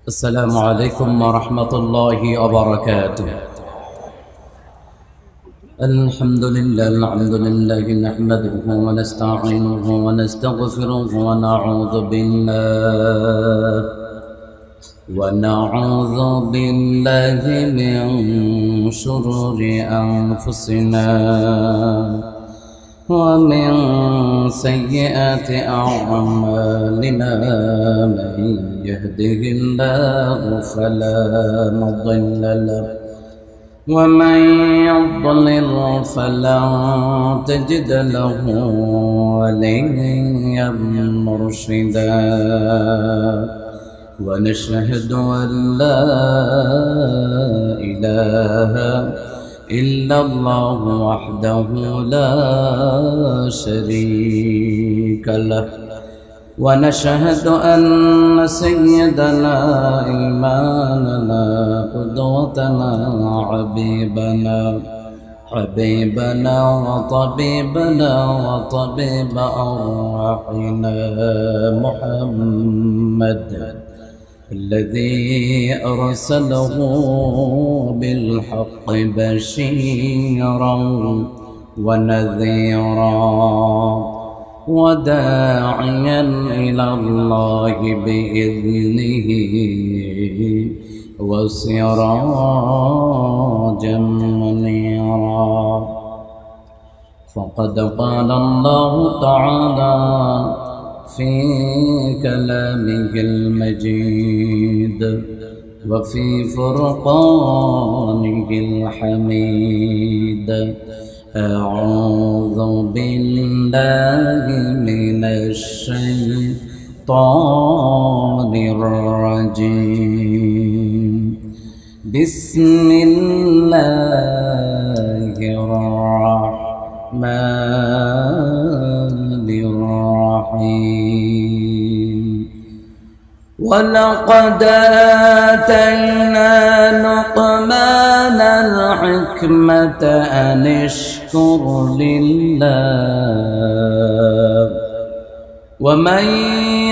السلام عليكم ورحمة الله وبركاته. الحمد لله نحمده ونستعينه ونستغفره ونعوذ بالله من شرور أنفسنا ومن سيئات أعمالنا. من يهده الله فلا مضل له ومن يضلل فلن تجد له وليا مرشدا. ونشهد أن لا إله إلا الله وحده لا شريك له. ونشهد أن سيدنا إمامنا قدوتنا حبيبنا وطبيبنا وطبيب أرواحنا محمد الذي أرسله بالحق بشيرا ونذيرا وداعيا إلى الله بإذنه وسراجا منيرا. فقد قال الله تعالى في كلامه المجيد وفي فرقانه الحميد: أعوذ بالله من الشيطان الرجيم. بسم الله الرحمن الرحيم. ولقد آتينا لقمان الحكمة أن اشكر لله ومن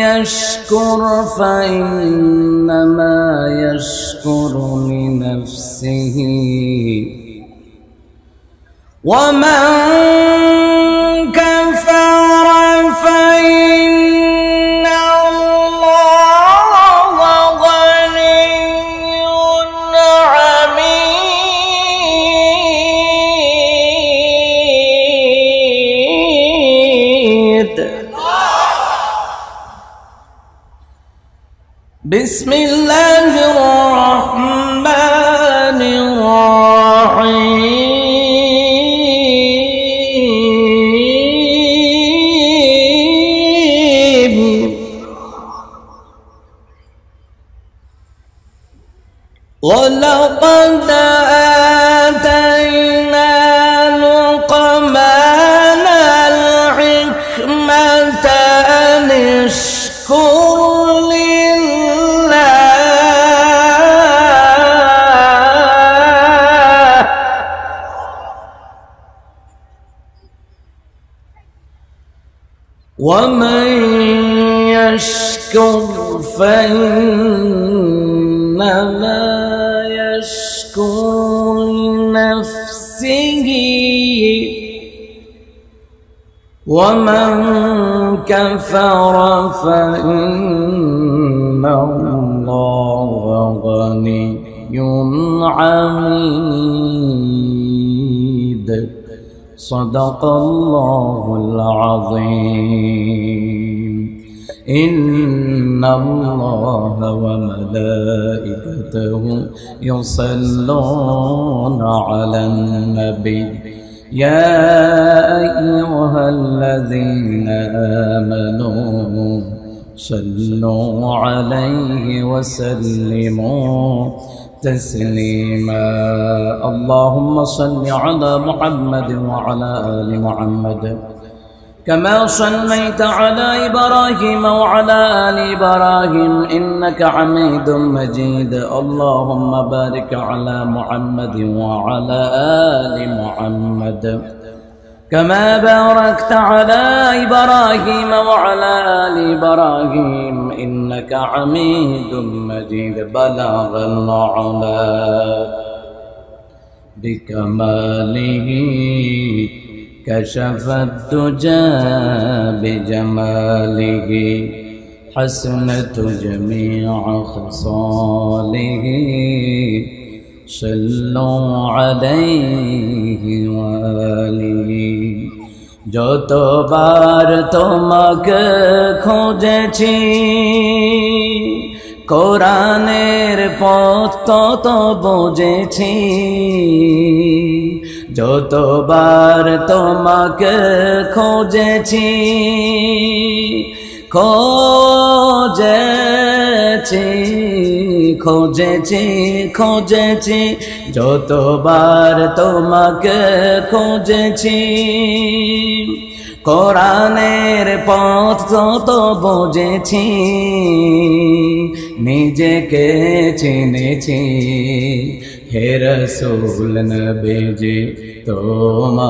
يشكر فإنما يشكر لنفسه ومن كفر فإن الله غني حميد. بسم الله الرحمن الرحيم. ولقد آتينا لقمان الحكمة أن اشكر لله ومن يشكر فإنما يشكر لنفسه ومن كفر فإن الله غني حميد. صدق الله العظيم. إن الله وملائكته يصلون على النبي يا أيها الذين آمنوا صلوا عليه وسلموا تسليما. اللهم صل على محمد وعلى آل محمد كما صليت على إبراهيم وعلى آل إبراهيم إنك حميد مجيد. اللهم بارك على محمد وعلى آل محمد كما باركت على إبراهيم وعلى آل إبراهيم إنك حميد مجيد بلغ العلا بكماله كشف الدجى بجماله حسنت جميع خصاله صلوا عليه وآله যতবার তোমাকে খুঁজেছি কোরআনের পথ তত বুঝেছি যতবার তোমাকে খুঁজেছি খুঁজেছি যতবার তোমাকে খুঁজেছি কোরআনের পথ তত বুঝেছি নিজেকে চিনেছি হে রাসূল নবীজি তোমার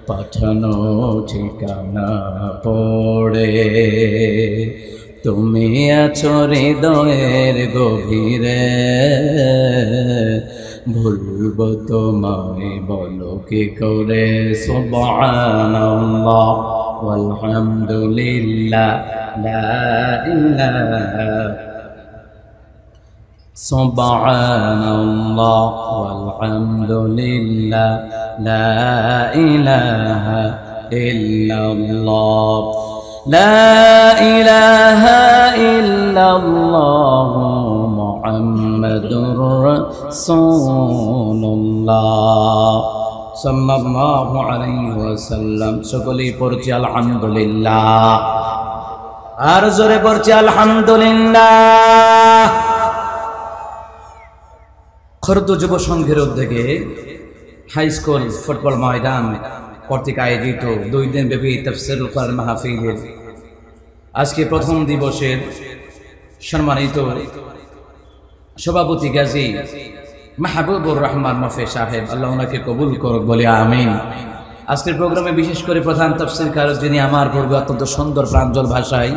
পাঠানো ঠিকানা পড়ে তুমি আছো হৃদয়ের গভীরে ভুলব তোমায় বলো কি করে সুবহানাল্লাহ ওয়ালহামদুলিল্লাহ লা ইলাহা সুবহানাল্লাহ ওয়ালহামদুলিল্লাহ লা ইলাহা ইল্লাল্লাহ লা ইলাহা ইল্লাল্লাহ মুহাম্মাদুর রাসূলুল্লাহ সাল্লাল্লাহু আলাইহি ওয়াসাল্লাম। সকলেই পড়ছি আলহামদুলিল্লাহ, আর জোরে পড়ছি আলহামদুলিল্লাহ। খর্দ যুব সংঘের উদ্যোগে হাই স্কুল ফুটবল ময়দান কর্তৃক আয়োজিত 2 দিন ব্যাপী তাফসীরুল কোরআন মাহফিলের আজকে প্রথম দিবসের সম্মানিত সভাপতি গাজী মাহবুবুর রহমান মফি সাহেব, আল্লাহ ওনাকে কবুল করুক বলে আমিন। আজকের প্রোগ্রামে বিশেষ করে প্রধান তাফসীরকার যিনি আমার পূর্বে অত্যন্ত সুন্দর প্রাঞ্জল ভাষায়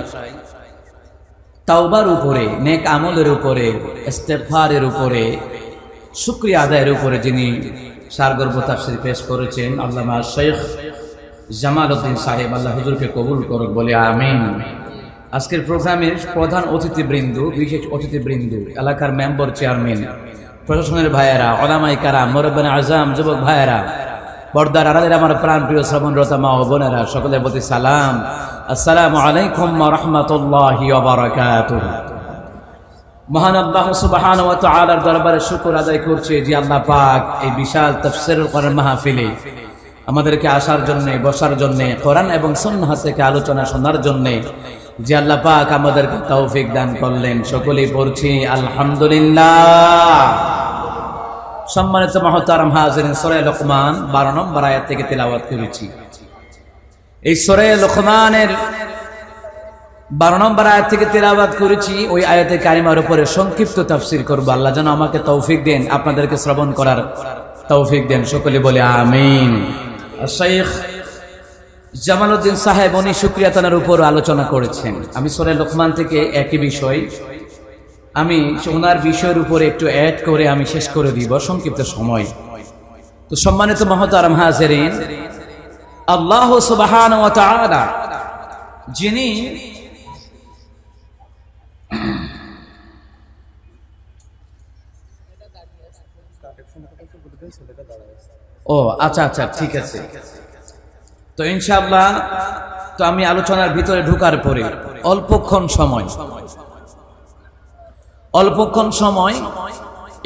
তাওবার উপরে, নেক আমলের উপরে, ইস্তেগফারের উপরে, শুকরিয়া আদায়ের উপরে যিনি সারগর্ভ তাফসীর পেশ করেছেন আল্লামা শেখ জামাল উদ্দিন সাহেব, আল্লাহ হুজুরকে কবুল করুক বলে আমিন। আজকের প্রোগ্রামের প্রধান অতিথিবৃন্দ, বিশেষ অতিথিবৃন্দ, এলাকার মেম্বার, চেয়ারম্যান, প্রশাসনের ভাইয়েরা, উলামায়ে কেরাম, মুরব্বিয়ানে আযম, যুবক ভাইয়েরা, পর্দার আড়ালের আমার প্রাণপ্রিয় শ্রবণরতা মা ও বোনেরা, সকলের প্রতি সালাম। আসসালামু আলাইকুম ওয়া রাহমাতুল্লাহি ওয়া বারাকাতুহু। মহান আল্লাহ সুবহানাহু ওয়া তাআলার দরবারে শুকর আদায় করছি যে আল্লাহ পাক এই বিশাল তাফসীরুল কোরআন মাহফিলে আমাদেরকে আসার জন্য, বসার জন্য, কোরআন এবং সুন্নাহ থেকে আলোচনা শোনার জন্য যে আল্লাহ পাক আমাদেরকে তৌফিক দান করলেন। সকলেই পড়ছি আলহামদুলিল্লাহ। সম্মানিত মুহতারাম হাজিরিন, সূরা লুকমান 12 নম্বর আয়াত থেকে তেলাওয়াত করেছি। এই সূরা লুকমানের 12 নম্বর আয়াত থেকে তেলাওয়াত করেছি। ওই আয়াতে কারিমার উপরে সংক্ষিপ্ত তাফসীর করব। আল্লাহ যেন আমাকে তৌফিক দেন, আপনাদেরকে শ্রবণ করার তৌফিক দেন। সকলে বলে আমিন। শেখ জামালউদ্দিন সাহেব উনি শুকরিয়া তানার উপর আলোচনা করেছেন। আমি সূরা লুকমান থেকে একই বিষয় আমি ওনার বিষয়ের উপরে একটু অ্যাড করে আমি শেষ করে দিব সংক্ষিপ্ত সময়। তো সম্মানিত মুহতারাম হাজিরিন, আল্লাহ সুবহানাহু ওয়া তাআলা যিনি ও আচ্ছা আচ্ছা ঠিক আছে। তো ইনশাআল্লাহ, তো আমি আলোচনার ভিতরে ঢোকার পরে অল্পক্ষণ সময়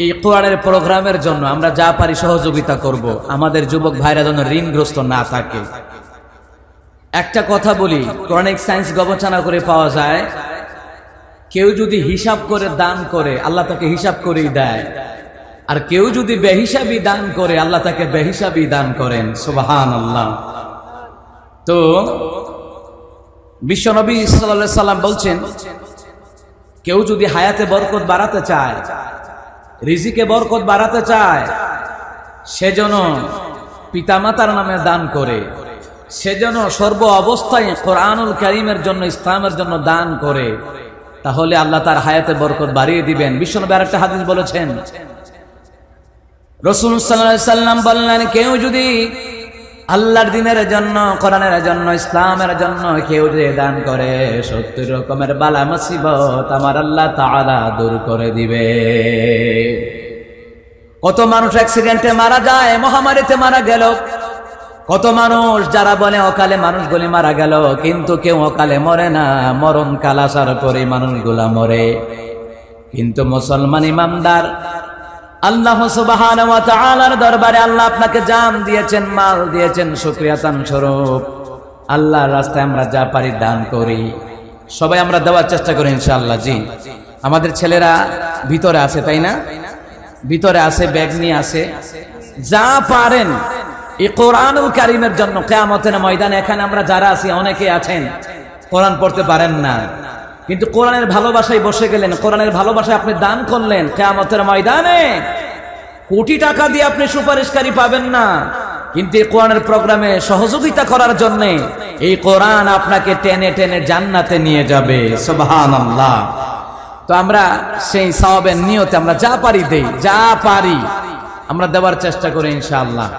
এই কোরআনের প্রোগ্রামের জন্য আমরা যা পারি সহযোগিতা করব। আমাদের যুবক ভাইরা যেন ঋণগ্রস্ত না থাকে। একটা কথা বলি, কোরআনিক সায়েন্স গবেষণা করে পাওয়া যায়, কেউ যদি হিসাব করে দান করে আল্লাহ তাকে হিসাব করেই দেয়, আর কেউ যদি বেহিসাবি দান করে আল্লাহ তাকে বেহিসাবি দান করেন। সুবহানাল্লাহ। তো বিশ্বনবী সাল্লাল্লাহু আলাইহি সাল্লাম বলছেন, কেউ যদি হায়াতে বরকত বাড়াতে চায়, রিজিকে বরকত বাড়াতে চায়, সেজন্য পিতামাতার নামে দান করে, সে যেন সর্ব অবস্থায় কোরআনুল কারীমের জন্য, ইসলামের জন্য দান করে, তাহলে আল্লাহ তার হায়াতে বরকত বাড়িয়ে দিবেন। বিশ্বনবী আরেকটা হাদিস বলেছেন, রাসূল সাল্লাল্লাহু আলাইহি সাল্লাম বললেন, কেউ যদি আল্লাহর দ্বীনের জন্য, কোরআনের জন্য, ইসলামের জন্য কেউ যদি দান করে, 70 রকমের বালা মুসিবত আমার আল্লাহ তাআলা দূর করে দিবে। কত মানুষ অ্যাক্সিডেন্টে মারা যায়, মহামারীতে মারা গেল, কত মানুষ যারা বলে অকালে মানুষগুলি মারা গেল, কিন্তু কেউ অকালে মরে না, মরণ কাল আসার পরে মানুষগুলা মরে। কিন্তু মুসলমান ইমানদার আল্লাহ সুবহানাহু ওয়া তাআলার দরবারে আল্লাহ আপনাকে জান দিয়েছেন, মাল দিয়েছেন, শুকরিয়া তান স্বরূপ আল্লাহর রাস্তায় আমরা যা পারি দান করি। সবাই আমরা দেওয়ার চেষ্টা করি ইনশাআল্লাহ। জি, আমাদের ছেলেরা ভিতরে আছে, তাই না? ভিতরে আছে, ব্যাগ নিয়ে আছে। যা পারেন এই কোরআনুল কারীমের জন্য, কিয়ামতের ময়দানে এখানে আমরা যারা আছি অনেকে আছেন কোরআন পড়তে পারেন না, কিন্তু কোরআনের ভালোবাসায় বসে গেলেন, কোরআনের ভালোবাসায় আপনি দান করলেন, কিয়ামতের ময়দানে কোটি টাকা দিয়ে আপনি সুপারিশকারী পাবেন না, কিন্তু এই কোরআনের প্রোগ্রামে সহযোগিতা করার জন্য এই কোরআন আপনাকে টেনে টেনে জান্নাতে নিয়ে যাবে। সুবহানাল্লাহ। তো আমরা সেই সওয়াবের নিয়তে আমরা যা পারি দেই, যা পারি আমরা দেওয়ার চেষ্টা করি ইনশাআল্লাহ।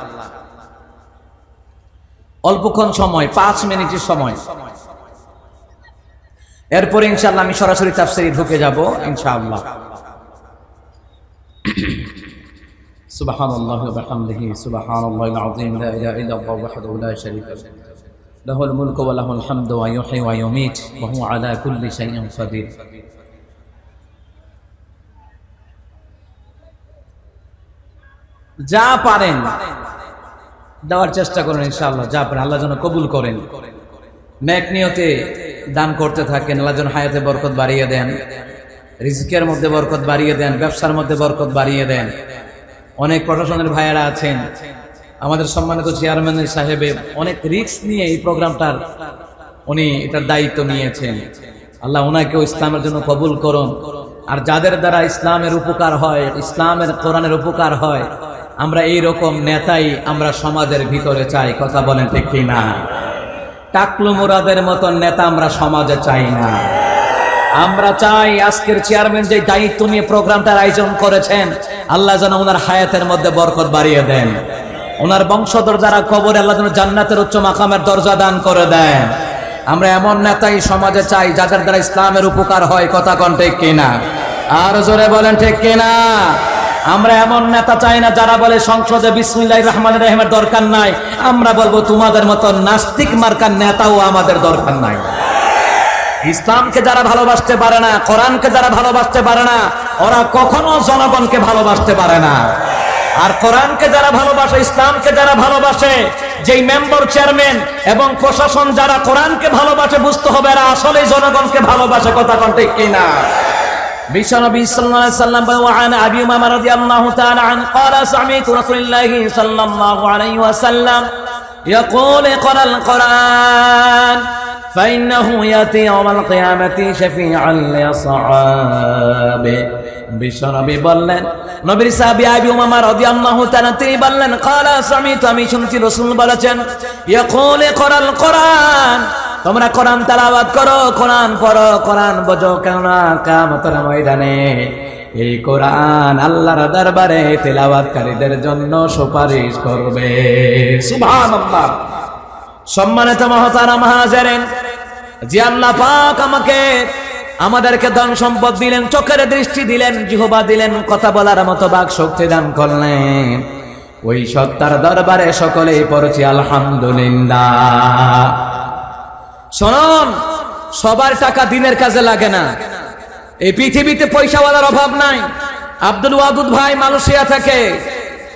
অল্পক্ষণ সময়, 5 মিনিটের সময়, এরপরে ইনশাআল্লাহ আমি সরাসরি তাফসীরে ঢুকে যাব ইনশাআল্লাহ। সুবহানাল্লাহি ওয়া বিহামদিহি, সুবহানাল্লাহিল আযীম, লা ইলাহা ইল্লাল্লাহু ওয়াহদাহু লা শারীকা লাহু, লাহুল মুলকু ওয়া লাহুল হামদু ওয়া ইউহয়ি ওয়া ইউমীত ওয়া হুয়া আলা কুল্লি শাইইন কাদির। যা পারেন দেওয়ার চেষ্টা করেন ইনশাআল্লাহ, যা পারেন আল্লাহ যেন কবুল করেন। নেক নিয়তে দান করতে থাকেন, আল্লাহ যেন হায়াতে বরকত বাড়িয়ে দেন, রিজিকের মধ্যে বরকত বাড়িয়ে দেন, ব্যবসার মধ্যে বরকত বাড়িয়ে দেন। অনেক প্রশাসনের ভাইয়েরা আছেন, আমাদের সম্মানিত চেয়ারম্যান সাহেবে অনেক রিস্ক নিয়ে এই প্রোগ্রামটার উনি এটার দায়িত্ব নিয়েছেন। আল্লাহ ওনাকেও ইসলামের জন্য কবুল করুন। আর যাদের দ্বারা ইসলামের উপকার হয়, ইসলামের কোরআনের উপকার হয়, আমরা এই রকম নেতাই আমরা সমাজের ভিতরে চাই। কথা বলেন ঠিক কি না? টাকলু মুরাদের মতন নেতা আমরা সমাজে চাই না। আমরা চাই আজকের চেয়ারম্যান যে দায়িত্ব নিয়ে প্রোগ্রামটার আয়োজন করেছেন, আল্লাহ যেন ওনার হায়াতের মধ্যে বরকত বাড়িয়ে দেন, ওনার বংশধর যারা কবরে আল্লাহ যেন জান্নাতের উচ্চ মাকামের দরজা দান করে দেন। আমরা এমন নেতাই সমাজে চাই যাদের দ্বারা ইসলামের উপকার হয়। কথা কোন ঠিক কিনা? আর জোরে বলেন ঠিক কিনা? আমরা এমন নেতা চাই না যারা বলে সংসদে বিসমিল্লাহির রহমানির রহিমের দরকার নাই। আমরা বলবো তোমাদের মতো নাস্তিক মার্কার নেতাও আমাদের দরকার নাই। ইসলামকে যারা ভালোবাসতে পারে না, কোরআনকে যারা ভালোবাসতে পারে না, ওরা কখনো জনগণকে ভালোবাসতে পারে না। আর কোরআনকে যারা ভালোবাসে, ইসলামকে যারা ভালোবাসে, যেই মেম্বার, চেয়ারম্যান এবং প্রশাসন যারা কোরআনকে ভালোবাসে, বুঝতে হবে এরা আসলেই জনগণকে ভালোবাসে। কথা কোন ঠিক কিনা? বিশ্বনবী সাল্লাল্লাহু আলাইহি ওয়াসাল্লাম বলেন, আবি উমামা রাদিয়াল্লাহু তাআলা আন ক্বালা সামি'তু রাসূলুল্লাহি সাল্লাল্লাহু আলাইহি ওয়াসাল্লাম ইয়াকুলু ইকরাল কোরআন ফাইন্নাহু ইয়াতি ইয়াওমাল কিয়ামাতি শাফিআন লিআসহাবি। বিশ্বনবী বললেন, নবীর সাহাবী আবি উমামা রাদিয়াল্লাহু তাআলা তিনি বললেন, ক্বালা সামি'তু আমি শুনছি রাসূল বলেছেন, ইয়াকুলু ইকরাল কোরআন তোমরা কোরআন তেলাওয়াত করো, কোরআন পড়ো, কোরআন বোঝো, কেননা কিয়ামতের ময়দানে এই কোরআন আল্লাহর দরবারে তেলাওয়াতকারীদের জন্য সুপারিশ করবে। সুবহানাল্লাহ। সম্মানিত মুহতারাম হাজিরিন, যে আল্লাহ পাক আমাদেরকে ধন সম্পদ দিলেন, চোখের দৃষ্টি দিলেন, জিহ্বা দিলেন, কথা বলার মতো বাক শক্তি দান করলেন, ওই সত্তার দরবারে সকলেই পড়ছি আলহামদুলিল্লাহ। শুনুন, সবার টাকা দিনের কাজে লাগে না। এই পৃথিবীতে পয়সাওয়ালার অভাব নাই। আব্দুল ওয়াদুদ ভাই মালয়েশিয়া থেকে,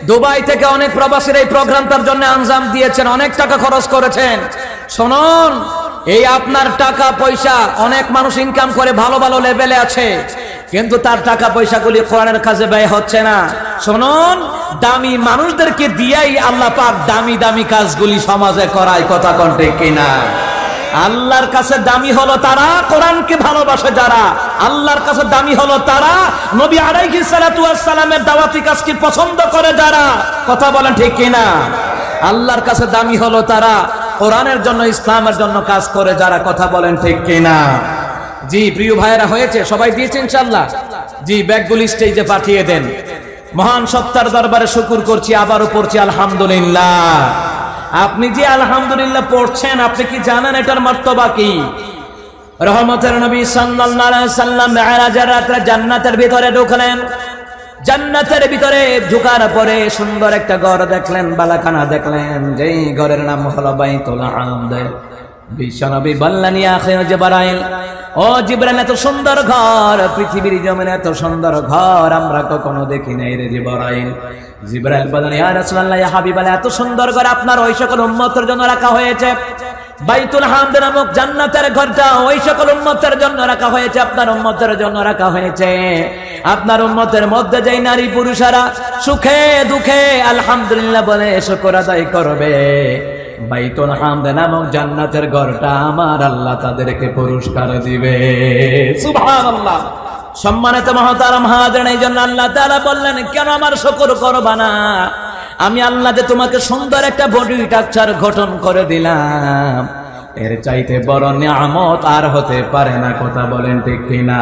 দুবাই থেকে অনেক প্রবাসীর এই প্রোগ্রামটার জন্য আঞ্জাম দিয়েছেন, অনেক টাকা খরচ করেছেন। শুনুন, এই আপনার টাকা পয়সা অনেক মানুষ ইনকাম করে ভালো ভালো লেভেলে আছে, কিন্তু তার টাকা পয়সাগুলি কোরআনের কাজে ব্যয় হচ্ছে না। শুনুন, দামি মানুষদেরকে দিয়েই আল্লাহ পাক দামি দামি কাজগুলি সমাজে করায়। কথা কোন ঠিক কিনা? আল্লাহর কাছে দামি হলো তারা কোরআনকে ভালোবাসে যারা, আল্লাহর কাছে দামি হলো তারা নবী আলাইহিস সালাতু ওয়াস সালামের দাওয়াতি কাজকে পছন্দ করে যারা। কথা বলেন ঠিক কিনা? আল্লাহর কাছে দামি হলো তারা কোরআনের জন্য ইসলামের জন্য কাজ করে যারা। কথা বলেন ঠিক কিনা? জি প্রিয় ভাইয়েরা, হয়েছে? সবাই দিয়েছে ইনশাআল্লাহ? জি, ব্যাগগুলি স্টেজে পাঠিয়ে দেন। মহান সত্তার দরবারে শুকর করছি, আবারও পড়ছি আলহামদুলিল্লাহ। আপনি যে আলহামদুলিল্লাহ পড়ছেন, আপনি কি জানেন এটার মর্তবা কি? রহমতের নবী সাল্লাল্লাহু আলাইহি সাল্লাম মেরাজের রাতে জান্নাতের ভিতরে ঢুকলেন। জান্নাতের ভিতরে ঢোকার পরে সুন্দর একটা ঘর দেখলেন, বালাখানা দেখলেন, যেই ঘরের নাম হলো বাইতুল হামদ। বিশ্বনবী বললেন, ইয়া আখিরা জিবরাইল, ও জিবরাইল, এত সুন্দর ঘর, পৃথিবীর জমিনে এত সুন্দর ঘর আমরা কখনো দেখি নাই রে জিবরাইল। জিবরাইল বললেন, ইয়া রাসূলুল্লাহ, ইয়া হাবিবাল্লাহ, এত সুন্দর ঘর আপনার ওই সকল উম্মতের জন্য রাখা হয়েছে। বাইতুল হামদ নামক জান্নাতের ঘরটা ওই সকল উম্মতের জন্য রাখা হয়েছে, আপনার উম্মতের জন্য রাখা হয়েছে। আপনার উম্মতের মধ্যে যেই নারী পুরুষেরা সুখে দুঃখে আলহামদুলিল্লাহ বলে শুকর আদায় করবে, বাইতুল হামদ নামক জান্নাতের ঘরটা আমার আল্লাহ তাদেরকে পুরস্কার দিবে। সুবহানাল্লাহ। সম্মানিত মুহতারাম হাজিরিন, এই জন্য আল্লাহ তাআলা বললেন, কেন আমার শুকর করবা না? আমি আল্লাহ যে তোমাকে সুন্দর একটা বডি স্ট্রাকচার গঠন করে দিলাম, এর চাইতে বড় নিয়ামত আর হতে পারে না। কথা বলেন ঠিক কিনা?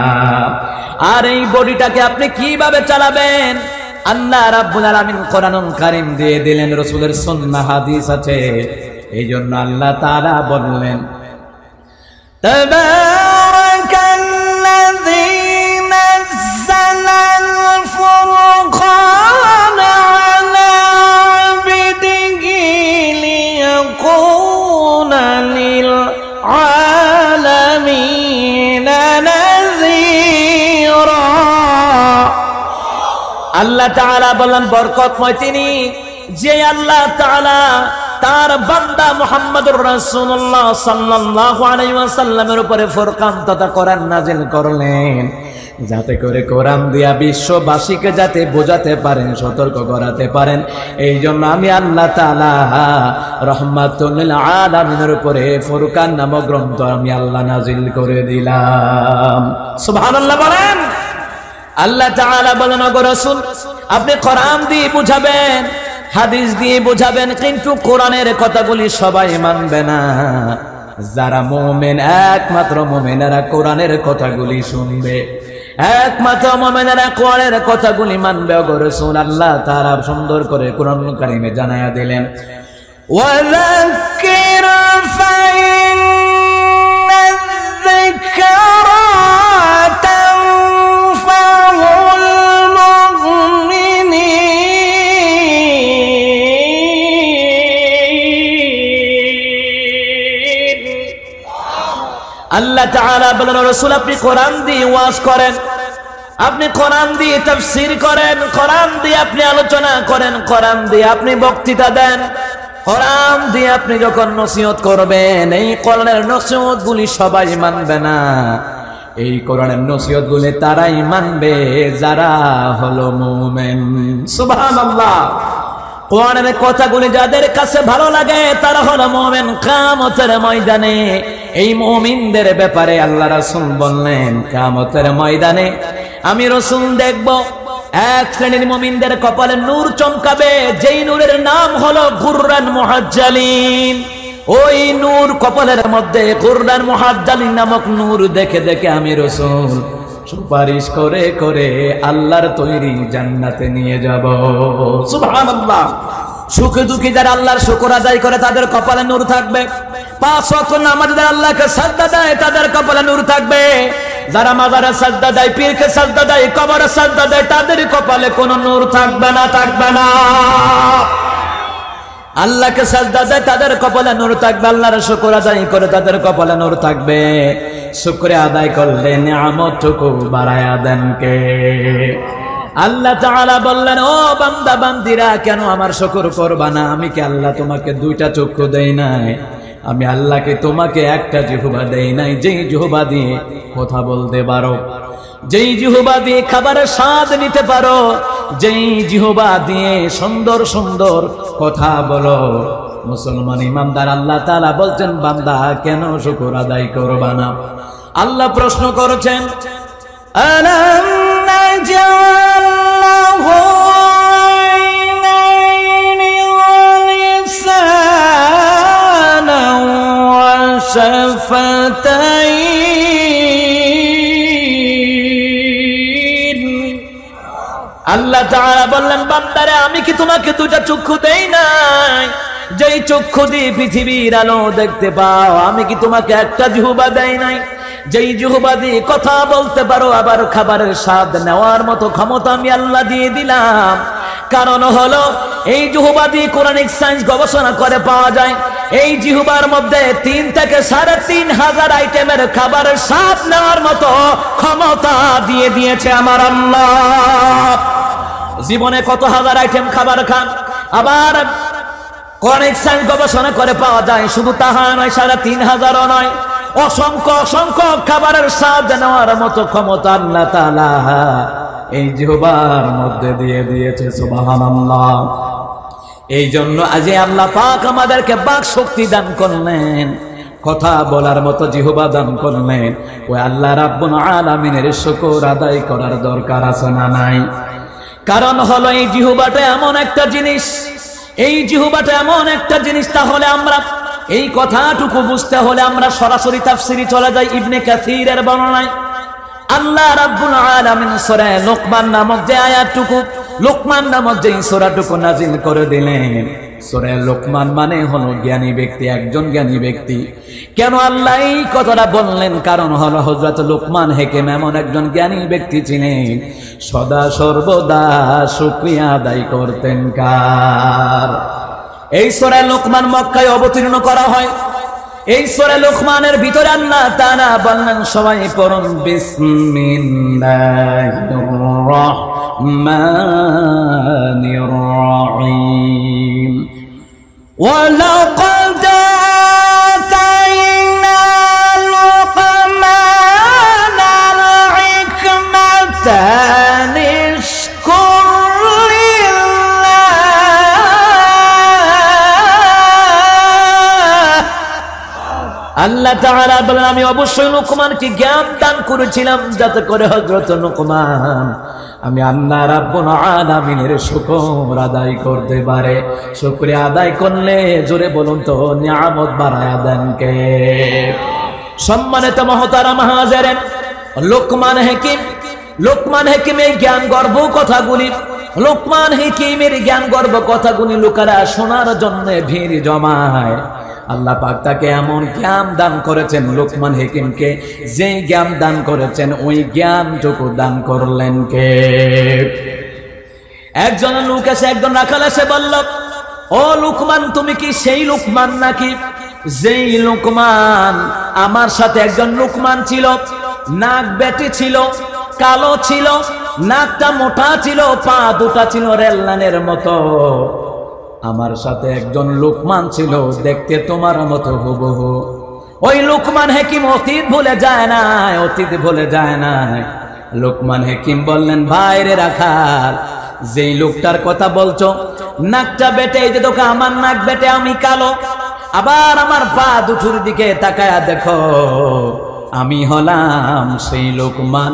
আর এই বডিটাকে আপনি কিভাবে চালাবেন? আল্লাহ রাব্বুল আলামিন কোরআনুল কারীম দিয়ে দিলেন, রাসূলের সুন্নাহ হাদিস আছে। এই জন্য আল্লাহ তাআলা বললেন, তাবারাকাল্লাযী নাযালাল ফুরকানা আলা আবদিহি লিয়াকুনা লিল আলামিনা নাযীরা। আল্লাহ তাআলা বলেন, বরকতময় তিনি, যে আল্লাহ তাআলা তার বান্দা মুহাম্মদুর রাসূলুল্লাহ সাল্লাল্লাহু আলাইহি ওয়াসাল্লামের উপরে ফুরকান তথা কোরআন নাযিল করলেন, যাতে করে কোরআন দিয়া বিশ্ববাসীকে যাতে বোঝাতে পারেন, সতর্ক করাতে পারেন। এই জন্য আমি আল্লাহ তাআলা রহমাতুল লিল আলামিনের উপরে ফুরকান নামক গ্রন্থ আমি আল্লাহ নাযিল করে দিলাম। সুবহানাল্লাহ বলেন। আল্লাহ তাআলা বলেন, ওগো রাসূল, আপনি কোরআন দিয়ে বুঝাবেন, হাদিস দিয়ে বুঝাবেন, কিন্তু কোরআনের কথাগুলি সবাই মানবে না। যারা মুমিন, একমাত্র মুমিনেরা কোরআনের কথাগুলি শুনবে, একমাত্র মুমিনেরা কোরআনের কথাগুলি মানবে। ওগো রাসূল, আল্লাহ তাআলা সুন্দর করে কোরআনুল কারীমে জানায়া দিলেন, ওয়াযাক্কির ফাইন্না যিকরা তানফাউল মুমিনিন। আল্লাহ তাআলা বলেন, রাসূল, আপনি কোরআন দিয়ে ওয়াজ করেন, আপনি কোরআন দিয়ে তাফসীর করেন, কোরআন দিয়ে আপনি আলোচনা করেন, কোরআন দিয়ে আপনি বক্তৃতা দেন, কোরআন দিয়ে আপনি যখন নসিহত করবেন, এই কোরআনের নসিহত গুলি সবাই মানবে না। এই কোরআনের নসিহত গুলি তারাই মানবে যারা হলো মুমিন। সুবহানাল্লাহ। কোরআনের কথাগুলি যাদের কাছে ভালো লাগে তারা হলো মুমিন। কিয়ামতের ময়দানে এই মুমিনদের ব্যাপারে আল্লাহ রাসূল বললেন, কিয়ামতের ময়দানে আমি রাসূল দেখব এক শ্রেণীর মুমিনদের কপালে নূর চমকাবে, যেই নূরের নাম হলো গুররান মুহাজ্জালিন। ওই নূর কপালের মধ্যে গুররান মুহাজ্জালিন নামক নূর দেখে দেখে আমি রাসূল সুপারিশ করে করে আল্লাহর তৈরি জান্নাতে নিয়ে যাব। সুবহানাল্লাহ। সুখে দুঃখে যারা আল্লাহর শুকর আদায় করে তাদের কপালে নূর থাকবে। 5 ওয়াক্ত নামাজ যারা আল্লাহকে সাজদা দেয় তাদের কপালে নূর থাকবে। যারা মাজারে সাজদা দেয়, পীরকে সাজদা দেয়, কবরে সাজদা দেয়, তাদের কপালে কোনো নূর থাকবে না, থাকবে না। আল্লাহকে সাজদা দেয় তাদের কপালে নূর থাকবে, আল্লাহর শুকর আদায় করে তাদের কপালে নূর থাকবে। শুকর আদায় করলে নিয়ামতটুকু বাড়ায়া দেন কে? আল্লাহ তাআলা বললেন, ও বান্দা বান্দিরা, কেন আমার শুকর করবা না? আমি কি আল্লাহ তোমাকে 2টা চক্ষু দেই নাই? আমি আল্লাহকে তোমাকে একটা জিহ্বা দেই নাই, যেই জিহ্বা দিয়ে কথা বলতে পারো, যেই জিহ্বা দিয়ে খাবারের স্বাদ নিতে পারো, যেই জিহ্বা দিয়ে সুন্দর সুন্দর কথা বলো। মুসলমান ইমানদার আল্লাহ তাআলা বলছেন, বান্দা কেন শুকর আদায় করবা না? আল্লাহ প্রশ্ন করেছেন, আলাম নাজআল লাহু আইনাইনি ওয়া طرفتين আল্লাহ তাআলা বললেন বান্দারে আমি কি তোমাকে দুইটা চক্ষু দেই নাই যেই চক্ষু দিয়ে পৃথিবীর আলো দেখতে পাও আমি কি তোমাকে একটা জিহ্বা দেই নাই যেই জিহ্বা দিয়ে কথা বলতে পারো আবার খাবারের স্বাদ নেওয়ার মতো ক্ষমতা আমি আল্লাহ দিয়ে দিলাম কারণ হলো এই জিহ্বা দিয়ে কোরআনিক সায়েন্স গবেষণা করে পাওয়া যায় এই জিহ্বার মধ্যে 3 থেকে 3,500 আইটেমের খাবারের স্বাদ নেওয়ার মতো ক্ষমতা দিয়ে দিয়েছে আমার আল্লাহ জীবনে কত হাজার আইটেম খাবার খান আবার কোরআনিক সায়েন্স গবেষণা করে পাওয়া যায় শুধু তাহা নয় 3,500ও নয় অসংখ্য অসংখ্য খাবারের স্বাদ নেওয়ার মতো ক্ষমতা আল্লাহ তাআলা এই জিহ্বার মধ্যে দিয়ে দিয়েছে সুবহানাল্লাহ এই জন্য আজ আল্লাহ পাক আমাদেরকে বাক শক্তি দান করলেন কথা বলার মতো জিহ্বা দান করলেন ওই আল্লাহ রাব্বুল আলামিনের শুকর আদায় করার দরকার আছে না নাই কারণ হলো এই জিহ্বাটা এমন একটা জিনিস এই জিহ্বাটা এমন একটা জিনিস তাহলে আমরা এই কথাটুকু বুঝতে হলে আমরা সরাসরি তাফসিরে চলে যাই ইবনে কাসিরের বর্ণনায় আল্লাহ রাব্বুল আলামিন সূরা লোকমান নামক যে আয়াতটুকু লোকমান নামক যে সূরাটুকু নাযিল করে দিলেন সূরা লোকমান মানে হলো জ্ঞানী ব্যক্তি একজন জ্ঞানী ব্যক্তি কেন আল্লাহ এই কথাটা বললেন কারণ হলো হযরত লোকমান হাকিম এমন একজন জ্ঞানী ব্যক্তি ছিলেন সদা সর্বদা শুকরিয়া আদায় করতেন কার এই সূরা লোকমান মক্কায় অবতীর্ণ করা হয় এই সূরা লোকমানের ভিতরে আল্লাহ তাআলা বললেন সবাই পড়ুন বিসমিল্লাহির রাহমানির রাহিম ওয়ালাকাদ আতাইনা লুকমানাল হিকমাতা আল্লাহ তাআলা বলেন আমি অবশ্যই লোকমানকে জ্ঞান দান করেছিলাম যাতে করে হযরত লোকমান আমি আল্লাহ রাব্বুল আলামিনের শুকর আদায় করতে পারে শুকরিয়া আদায় করলে জোরে বলুন তো নিয়ামত বাড়ায়া দেন কে সম্মানিত মুহতারাম হাজিরিন লোকমান হাকিমের জ্ঞান গর্ব কথাগুলি লোকমান হাকিমের জ্ঞান গর্ব কথাগুলি লোকেরা শোনার জন্য ভিড় জমায় আল্লাহ পাক তাকে এমন জ্ঞান দান করেছেন লোকমান হাকিমকে যে জ্ঞান দান করেছেন ওই জ্ঞানটুকু দান করলেন কে একজন লোক এসে একজন রাখাল এসে বলল ও লোকমান তুমি কি সেই লোকমান নাকি যেই লোকমান আমার সাথে একজন লোকমান ছিল নাক বেটে ছিল কালো ছিল নাকটা মোটা ছিল পা দুটা ছিল রেললানের মতো আমার সাথে একজন লোকমান ছিল দেখতে তোমার মতো হুবহু ওই লোকমান হাকিম অতীত ভুলে যায় না লোকমান হাকিম বললেন ভাইরে রাখাল যেই লোকটার কথা বলছো নাকটা বেটে এই যে তোকে আমার নাক বেটে আমি কালো আবার আমার পা দুটোর দিকে তাকায়া দেখো আমি হলাম সেই লোকমান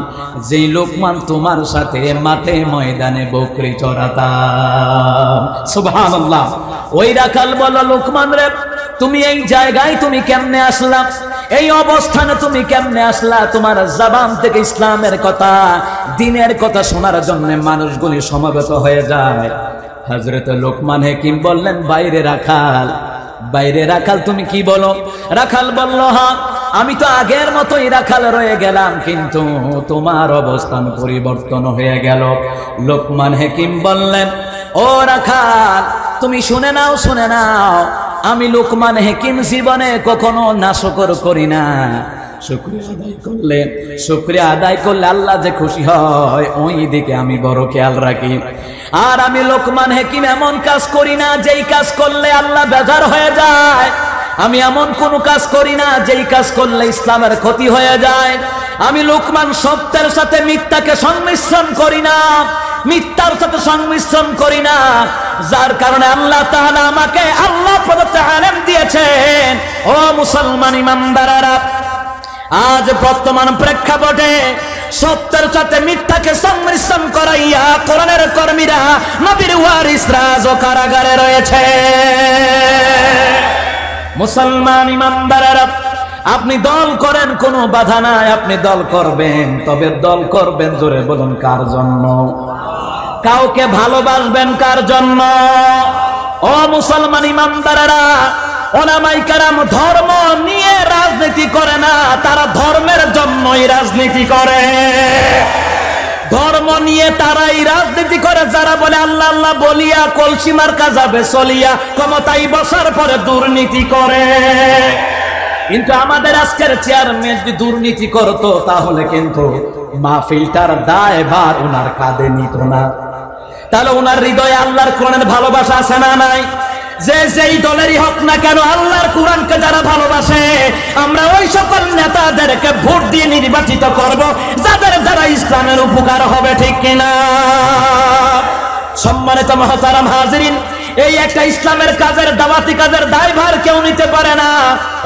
যেই লোকমান তোমার সাথে মাঠে ময়দানে বকরি চড়াতাম সুবহানাল্লাহ ওই রাখাল বলল লোকমান রে তুমি এই জায়গায় তুমি কেমনে আসলা এই অবস্থানে তুমি কেমনে আসলা তোমার জবান থেকে ইসলামের কথা দ্বীনের কথা শোনার জন্য মানুষগুলি সমবেত হয়ে যায় হযরত লোকমান হাকিম বললেন বাইরে রাখাল তুমি কি বলো রাখাল বলল হ্যাঁ আমি তো আগের মতোই রাখাল রয়ে গেলাম কিন্তু তোমার অবস্থান পরিবর্তন হয়ে গেল লোকমান হাকিম বললেন ও রাখাল তুমি শুনে নাও আমি লোকমান হাকিম জীবনে কখনো নাশকর করি না শুকরিয়া আদায় করলে আল্লাহ যে খুশি হয় ওই দিকে আমি বড় খেয়াল রাখি আর আমি লোকমান হাকিম এমন কাজ করি না যেই কাজ করলে আল্লাহ বেজার হয়ে যায় আমি এমন কোন কাজ করি না যেই কাজ করলে ইসলামের ক্ষতি হয়ে যায় আমি লোকমান সত্যের সাথে মিথ্যাকে সংমিশ্রণ করি না যার কারণে আল্লাহ তাআলা আমাকে আল্লাহ প্রদত্ত ইলম দিয়েছেন ও মুসলমান ইমানদাররা আজ বর্তমান প্রেক্ষাপটে সত্যের সাথে মিথ্যাকে সংমিশ্রণ করাইয়া কোরআনের কর্মীরা নবীর ওয়ারিসরা কারাগারে রয়েছে মুসলমান ইমানদাররা আপনি দল করেন, কোনো বাধা নাই, আপনি দল করবেন, তবে দল করবেন জোরে বলুন কার জন্য? কাউকে ভালোবাসবেন কার জন্য? ও মুসলমান ইমানদারেরা, ওলামায়ে কেরাম ধর্ম নিয়ে রাজনীতি করে না, তারা ধর্মের জন্যই রাজনীতি করে। ধর্ম নিয়ে তারাই রাজনীতি করে যারা বলে আল্লাহ আল্লাহ বলিয়া কলসি মার্কা যাবে চলিয়া ক্ষমতায় বসার পরে দুর্নীতি করে। কিন্তু আমাদের আজকের চেয়ারম্যান যদি দুর্নীতি করতো তাহলে কিন্তু মাহফিলটার দায়ভার ওনার কাঁধে নিত না। তাহলে ওনার হৃদয়ে আল্লাহর কোরআনের ভালোবাসা আছে না নাই? যে যেই দলেরই হোক না কেন, আল্লাহর কোরআনকে যারা ভালোবাসে, আমরা ওই সকল নেতাদেরকে ভোট দিয়ে নির্বাচিত করব যাদের দ্বারা ইসলামের উপকার হবে, ঠিক কিনা? সম্মানিত মুহতারাম হাজিরিন, এই একটা ইসলামের কাজের দাওয়াতি কাজের দায়ভার কেউ নিতে পারে না।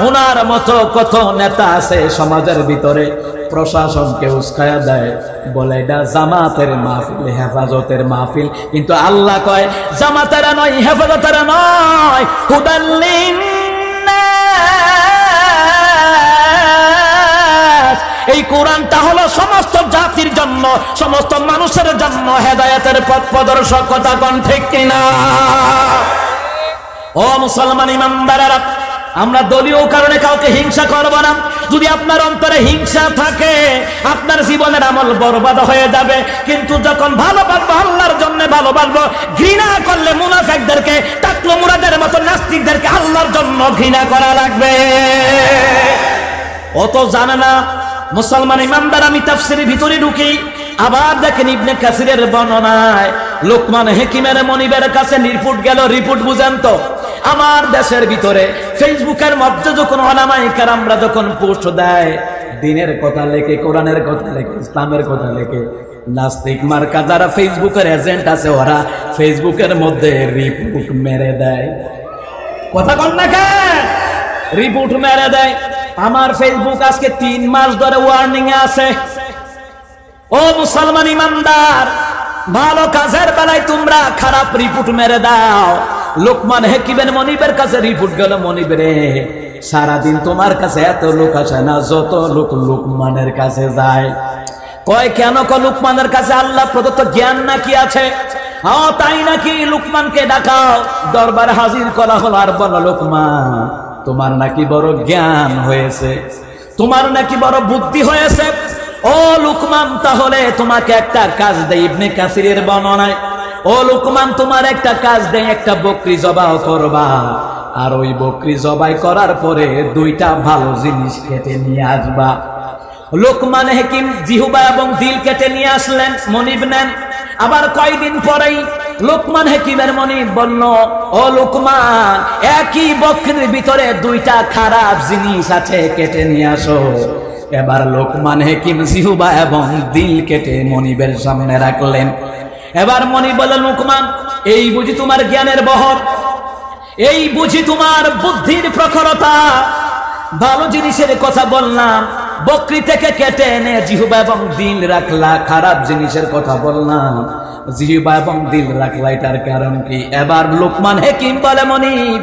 ওনার মতো কত নেতা আছে সমাজের ভিতরে, প্রশাসনকে উস্কায়া দেয়, বলে এটা জামাতের মাহফিল, হেফাজতের মাহফিল, কিন্তু আল্লাহ কয় জামাতের নয়, হেফাজতের নয়, হুদাল্লিন। এই কোরআনটা হলো সমস্ত জাতির জন্য, সমস্ত মানুষের জন্য হেদায়েতের পথ প্রদর্শক। কথা কোন ঠিক কিনা? ও মুসলমান ইমানদারেরা, আমরা দলীয় কারণে কাউকে হিংসা করব না। যদি আপনার অন্তরে হিংসা থাকে, আপনার জীবনের আমল বরবাদ হয়ে যাবে। কিন্তু যখন ভালোবাসবো আল্লাহর জন্য ভালোবাসবো, ঘৃণা করলে মুনাফিকদেরকে, তাকলো মুরাদের মতো নাস্তিকদেরকে আল্লাহর জন্য ঘৃণা করা লাগবে। অত জানে না মুসলমান ইমানদার। আমি তাফসীরের ভিতরে ঢুকি, আবার দেখেন ইবনে কাসিরের বর্ণনায় লোকমান হাকিমের মনিবের কাছে রিপোর্ট গেল। রিপোর্ট বুঝেন তো, আমার দেশের ভিতরে ফেসবুকের মধ্যে যখন ওলামায়ে কেরামরা যখন পোস্ট দেয়, দিনের কথা লেখে, কোরআনের কথা লেখে, ইসলামের কথা লেখে, নাস্তিক মার্কা যারা ফেসবুকের এজেন্ট আছে, ওরা ফেসবুকের মধ্যে রিপোর্ট মেরে দেয়। কথা কন না কেন? রিপোর্ট মেরে দেয়। আমার ফেসবুক আজকে 3 মাস ধরে ওয়ার্নিং এ আছে। ও মুসলমান ইমানদার, ভালো কাজের বেলায় তোমরা খারাপ রিপোর্ট মেরে দাও। লোকমান হাকিমের মনিবের কাছে রিপোর্ট গেল, মনিবরে সারাদিন তোমার কাছে এত লোক আসে না যত লোক লোকমানের কাছে যায়। কয় কেন? লোকমানের কাছে আল্লাহ প্রদত্ত জ্ঞান নাকি আছে? তাই নাকি? লোকমানকে ডাকাও, দরবারে হাজির করা হলো, আর বলো লোকমান তোমার নাকি বড় জ্ঞান হয়েছে, তোমার নাকি বড় বুদ্ধি হয়েছে। ও লোকমান, তাহলে তোমাকে একটা কাজ দেয়। ইবনে কাসিরের বর্ণনায়, ও লোকমান তোমার একটা কাজ দেয়, একটা বকরি জবাই করবা, আর ওই বকরি জবাই করার পরে 2টা ভালো জিনিস কেটে নিয়ে আসবা। লোকমান হাকিম জিহবা এবং দিল কেটে নিয়ে আসলেন, মনিব নেন। আবার কয়দিন পরেই লোকমান হাকিমের মনিব বলল, ও লোকমান, একই বকরির ভিতরে 2টা খারাপ জিনিস আছে, কেটে নিয়ে আসো। এবার লোকমান হাকিম জিহবা এবং দিল কেটে মনিবের সামনে রাখলেন। এবার মনিব বলল, লোকমান, এই বুঝি তোমার জ্ঞানের বহর, এই বুঝি তোমার বুদ্ধির প্রখরতা। ভালো জিনিসের কথা বললাম, বকরি থেকে কেটে এনে জিহবা এবং দিল রাখলা, খারাপ জিনিসের কথা বললাম, জিহবা এবং দিল রাখলা, এটার কারণ কি? এবার লোকমান হাকিম বলে, মনিব,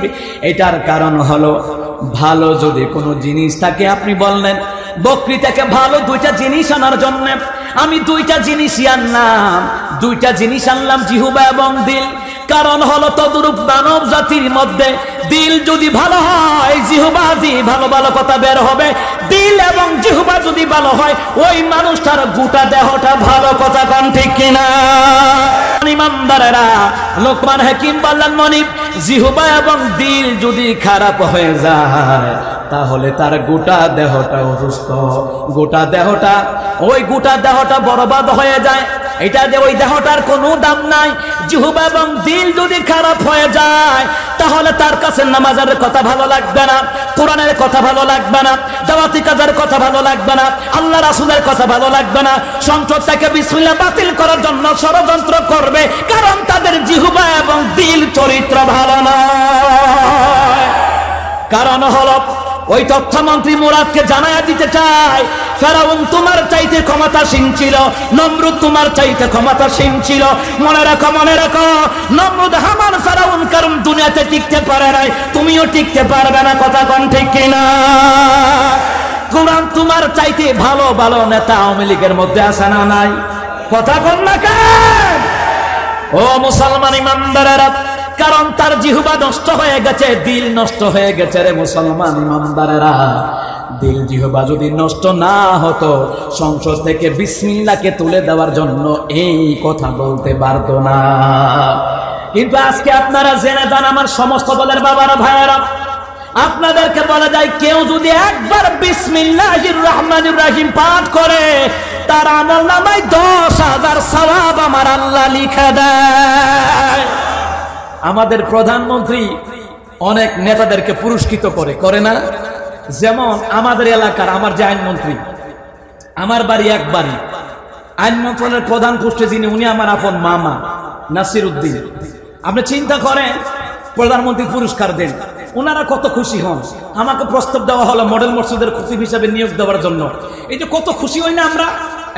এটার কারণ হলো ভালো যদি কোনো জিনিস থাকে, আপনি বললেন বকরি থেকে ভালো 2টা জিনিস আনার জন্য, আমি 2টা জিনিসই আনলাম। 2টা জিনিস আনলাম, জিহবা এবং দিল। কারণ হলো তদরূপ মানব জাতির মধ্যে দিল যদি ভালো হয়, জিহবা দিয়ে ভালো ভালো কথা বের হবে। দিল এবং জিহবা যদি ভালো হয়, ওই মানুষটার গোটা দেহটা ভালো। কথা কোন ঠিক কিনা? ইমানদারেরা, লোকমান হাকিম বললেন, মনিব, জিহবা এবং দিল যদি খারাপ হয়ে যায়, তাহলে তার গোটা দেহটা অসুস্থ, গোটা দেহটা বরবাদ হয়ে যায়। এটা যে ওই দেহটার কোনো দাম নাই। জিহবা এবং দিল যদি খারাপ হয়ে যায়, তাহলে তার কাছে নামাজের কথা ভালো লাগবে না, কোরআনের কথা ভালো লাগবে না, দাওয়াতি কাজের কথা ভালো লাগবে না, আল্লাহ রাসূলের কথা ভালো লাগবে না। সংসদ থেকে বিসমিল্লাহ বাতিল করার জন্য ষড়যন্ত্র করবে, কারণ তাদের জিহবা এবং দিল চরিত্র ভালো নয়। কারণ হলো ওই তথ্যমন্ত্রী মুরাদকে জানায়া দিতে চায়, ফেরাউন তোমার চাইতে ক্ষমতাসীন ছিল, নমরুদ তোমার চাইতে ক্ষমতাসীন ছিল। মনে রাখো, মনে রাখো, নমরুদ, হামান, ফেরাউন কারণ দুনিয়াতে টিকতে পারে নাই, তুমিও টিকতে পারবে না। কথা কোন ঠিক কিনা? কোরআন তোমার চাইতে ভালো ভালো নেতা আওয়ামী লীগের মধ্যে আছে না নাই? কথা কোন না কেন? ও মুসলমান ইমানদারেরা, কারণ তার জিহ্বা নষ্ট হয়ে গেছে, দিল নষ্ট হয়ে গেছে রে মুসলমান ইমানদারেরা। দিল জিহ্বা যদি নষ্ট না হতো, সংসদ থেকে বিসমিল্লাহকে তুলে দেওয়ার জন্য এই কথা বলতে পারতো না। কিন্তু আজকে আপনারা জেনে যান, আমার সমস্ত দলের বাবারা, ভাইয়েরা, আপনাদেরকে বলা যায়, কেউ যদি একবার বিসমিল্লাহির রহমানির রহিম পাঠ করে, তার আমলনামায় 10,000 সওয়াব আমার আল্লাহ লিখে দেয়। আমাদের প্রধানমন্ত্রী অনেক নেতাদেরকে পুরস্কৃত করে না? যেমন আমাদের এলাকার আমার যে আইনমন্ত্রী, আমার বাড়ি এক বাড়ি, আইন মন্ত্রণালয়ের প্রধান পোস্টে যিনি, উনি আমার আপন মামা নাসির উদ্দিন। আপনি চিন্তা করেন, প্রধানমন্ত্রী পুরস্কার দেন, ওনারা কত খুশি হন। আমাকে প্রস্তাব দেওয়া হলো মডেল মসজিদের খতিব হিসাবে নিয়োগ দেওয়ার জন্য। এই যে কত খুশি হই না আমরা,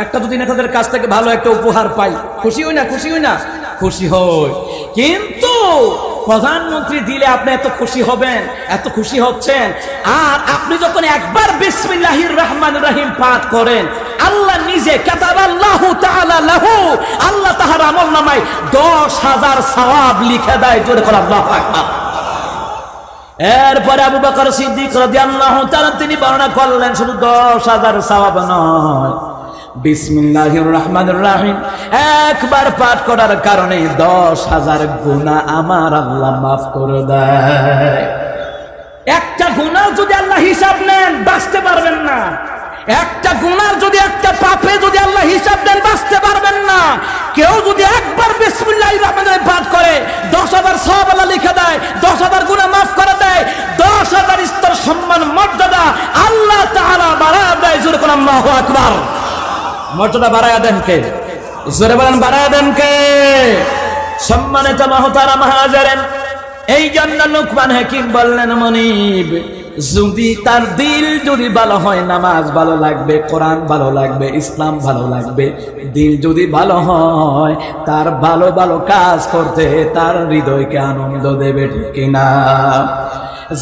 একটা যদি নেতাদের কাছ থেকে ভালো একটা উপহার পাই, খুশি হই না? খুশি হই না? খুশি হই। কিন্তু প্রধানমন্ত্রী দিলে আপনি এত খুশি হবেন, এত খুশি হচ্ছেন, আর আপনি যখন একবার বিসমিল্লাহির রহমানির রহিম পাঠ করেন, আল্লাহ নিজে কাতাবাল্লাহু তাআলা লাহু, আল্লাহ তাআলার আমলনামায় 10,000 সওয়াব লিখে দেয়। জোরে করে আল্লাহু আকবার। এরপরে আবু বকর সিদ্দিক রাদিয়াল্লাহু তাআলা তিনি বর্ণনা করলেন, শুধু 10,000 সওয়াব নয়, বিসমিল্লাহির রহমানির রহিম একবার পাঠ করার কারণে 10,000 গুনাহ আমার আল্লাহ মাফ করে দেয়। একটা গুনাহ যদি আল্লাহ হিসাব নেন, বাঁচতে পারবেন না। একটা গুনার যদি, একটা পাপে যদি আল্লাহ হিসাব দেন, বাঁচতে পারবেন না। কেউ যদি একবার বিসমিল্লাহির রহমানির রহিম পাঠ করে, 10,000 সওয়াব আল্লাহ লিখে দেয়, 10,000 গুনাহ মাফ করে দেয়, 10,000 স্তর সম্মান মর্যাদা আল্লাহ তাআলা বাড়ায় দেয়। জোরে করে আল্লাহু আকবার। মর্যাদা বাড়ায় দেন কে? জোরে বলেন, বাড়ায় দেন কে? সম্মানিত মুহতারাম হাজিরিন, এই জন্য লুকমান হাকিম বললেন, মনিব, যদি তার দিল যদি ভালো হয়, নামাজ ভালো লাগবে, কোরআন ভালো লাগবে, ইসলাম ভালো লাগবে। দিল যদি ভালো হয়, তার ভালো ভালো কাজ করতে তার হৃদয়কে আনন্দ দেবে, ঠিক কিনা?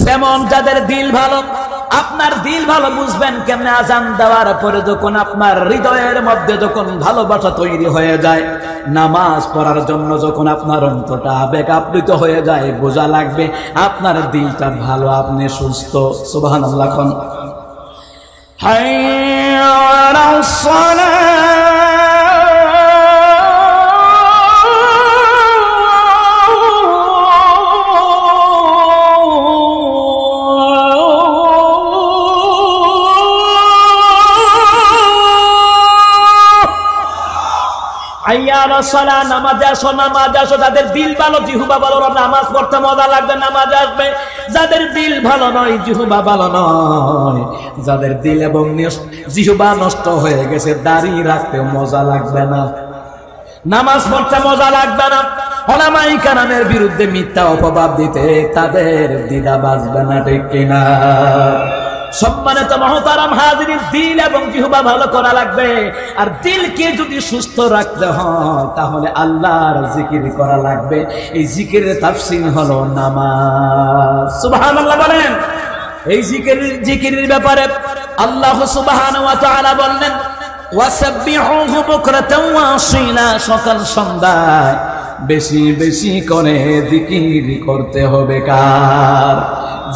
যেমন যাদের দিল ভালো, আপনার দিল ভালো বুঝবেন কেমনে? আজান দেওয়ার পরে যখন আপনার হৃদয়ের মধ্যে যখন ভালোবাসা তৈরি হয়ে যায়, নামাজ পড়ার জন্য যখন আপনার অন্তরটা আবেগ আপ্লুত হয়ে যায়, বোঝা লাগবে আপনার দিলটা ভালো, আপনি সুস্থ। সুবহানাল্লাহ। হাইয়া আলাস সালাহ। নামাজে আসো, নামাজ আসো। যাদের দিল ভালো, জিহ্বা ভালো, নামাজ পড়তে মজা লাগবে, নামাজ আসবে। যাদের দিল ভালো নয়, জিহ্বা ভালো নয়, যাদের দিল এবং জিহ্বা নষ্ট হয়ে গেছে, দাঁড়িয়ে রাখতে মজা লাগবে না, নামাজ পড়তে মজা লাগবে না, উলামায়ে কেরামের বিরুদ্ধে মিথ্যা অপবাদ দিতে তাদের দ্বিধা বাজবে না, ঠিক কিনা? সম্মানিত মুহতারাম হাজিরিন, দিল এবং জিহ্বা ভালো করা লাগবে। আর দিলকে যদি সুস্থ রাখতে হয়, তাহলে আল্লাহর জিকির করা লাগবে। এই জিকিরের তাফসীর হলো নামাজ। সুবহানাল্লাহ বলেন। এই জিকিরের ব্যাপারে আল্লাহ সুবহানাহু ওয়া তাআলা বললেন, ওয়াসাব্বিহুহু বুকরাতাও ওয়া আসীলা, সকাল সন্ধ্যায় বেশি বেশি করে জিকির করতে হবে। কার?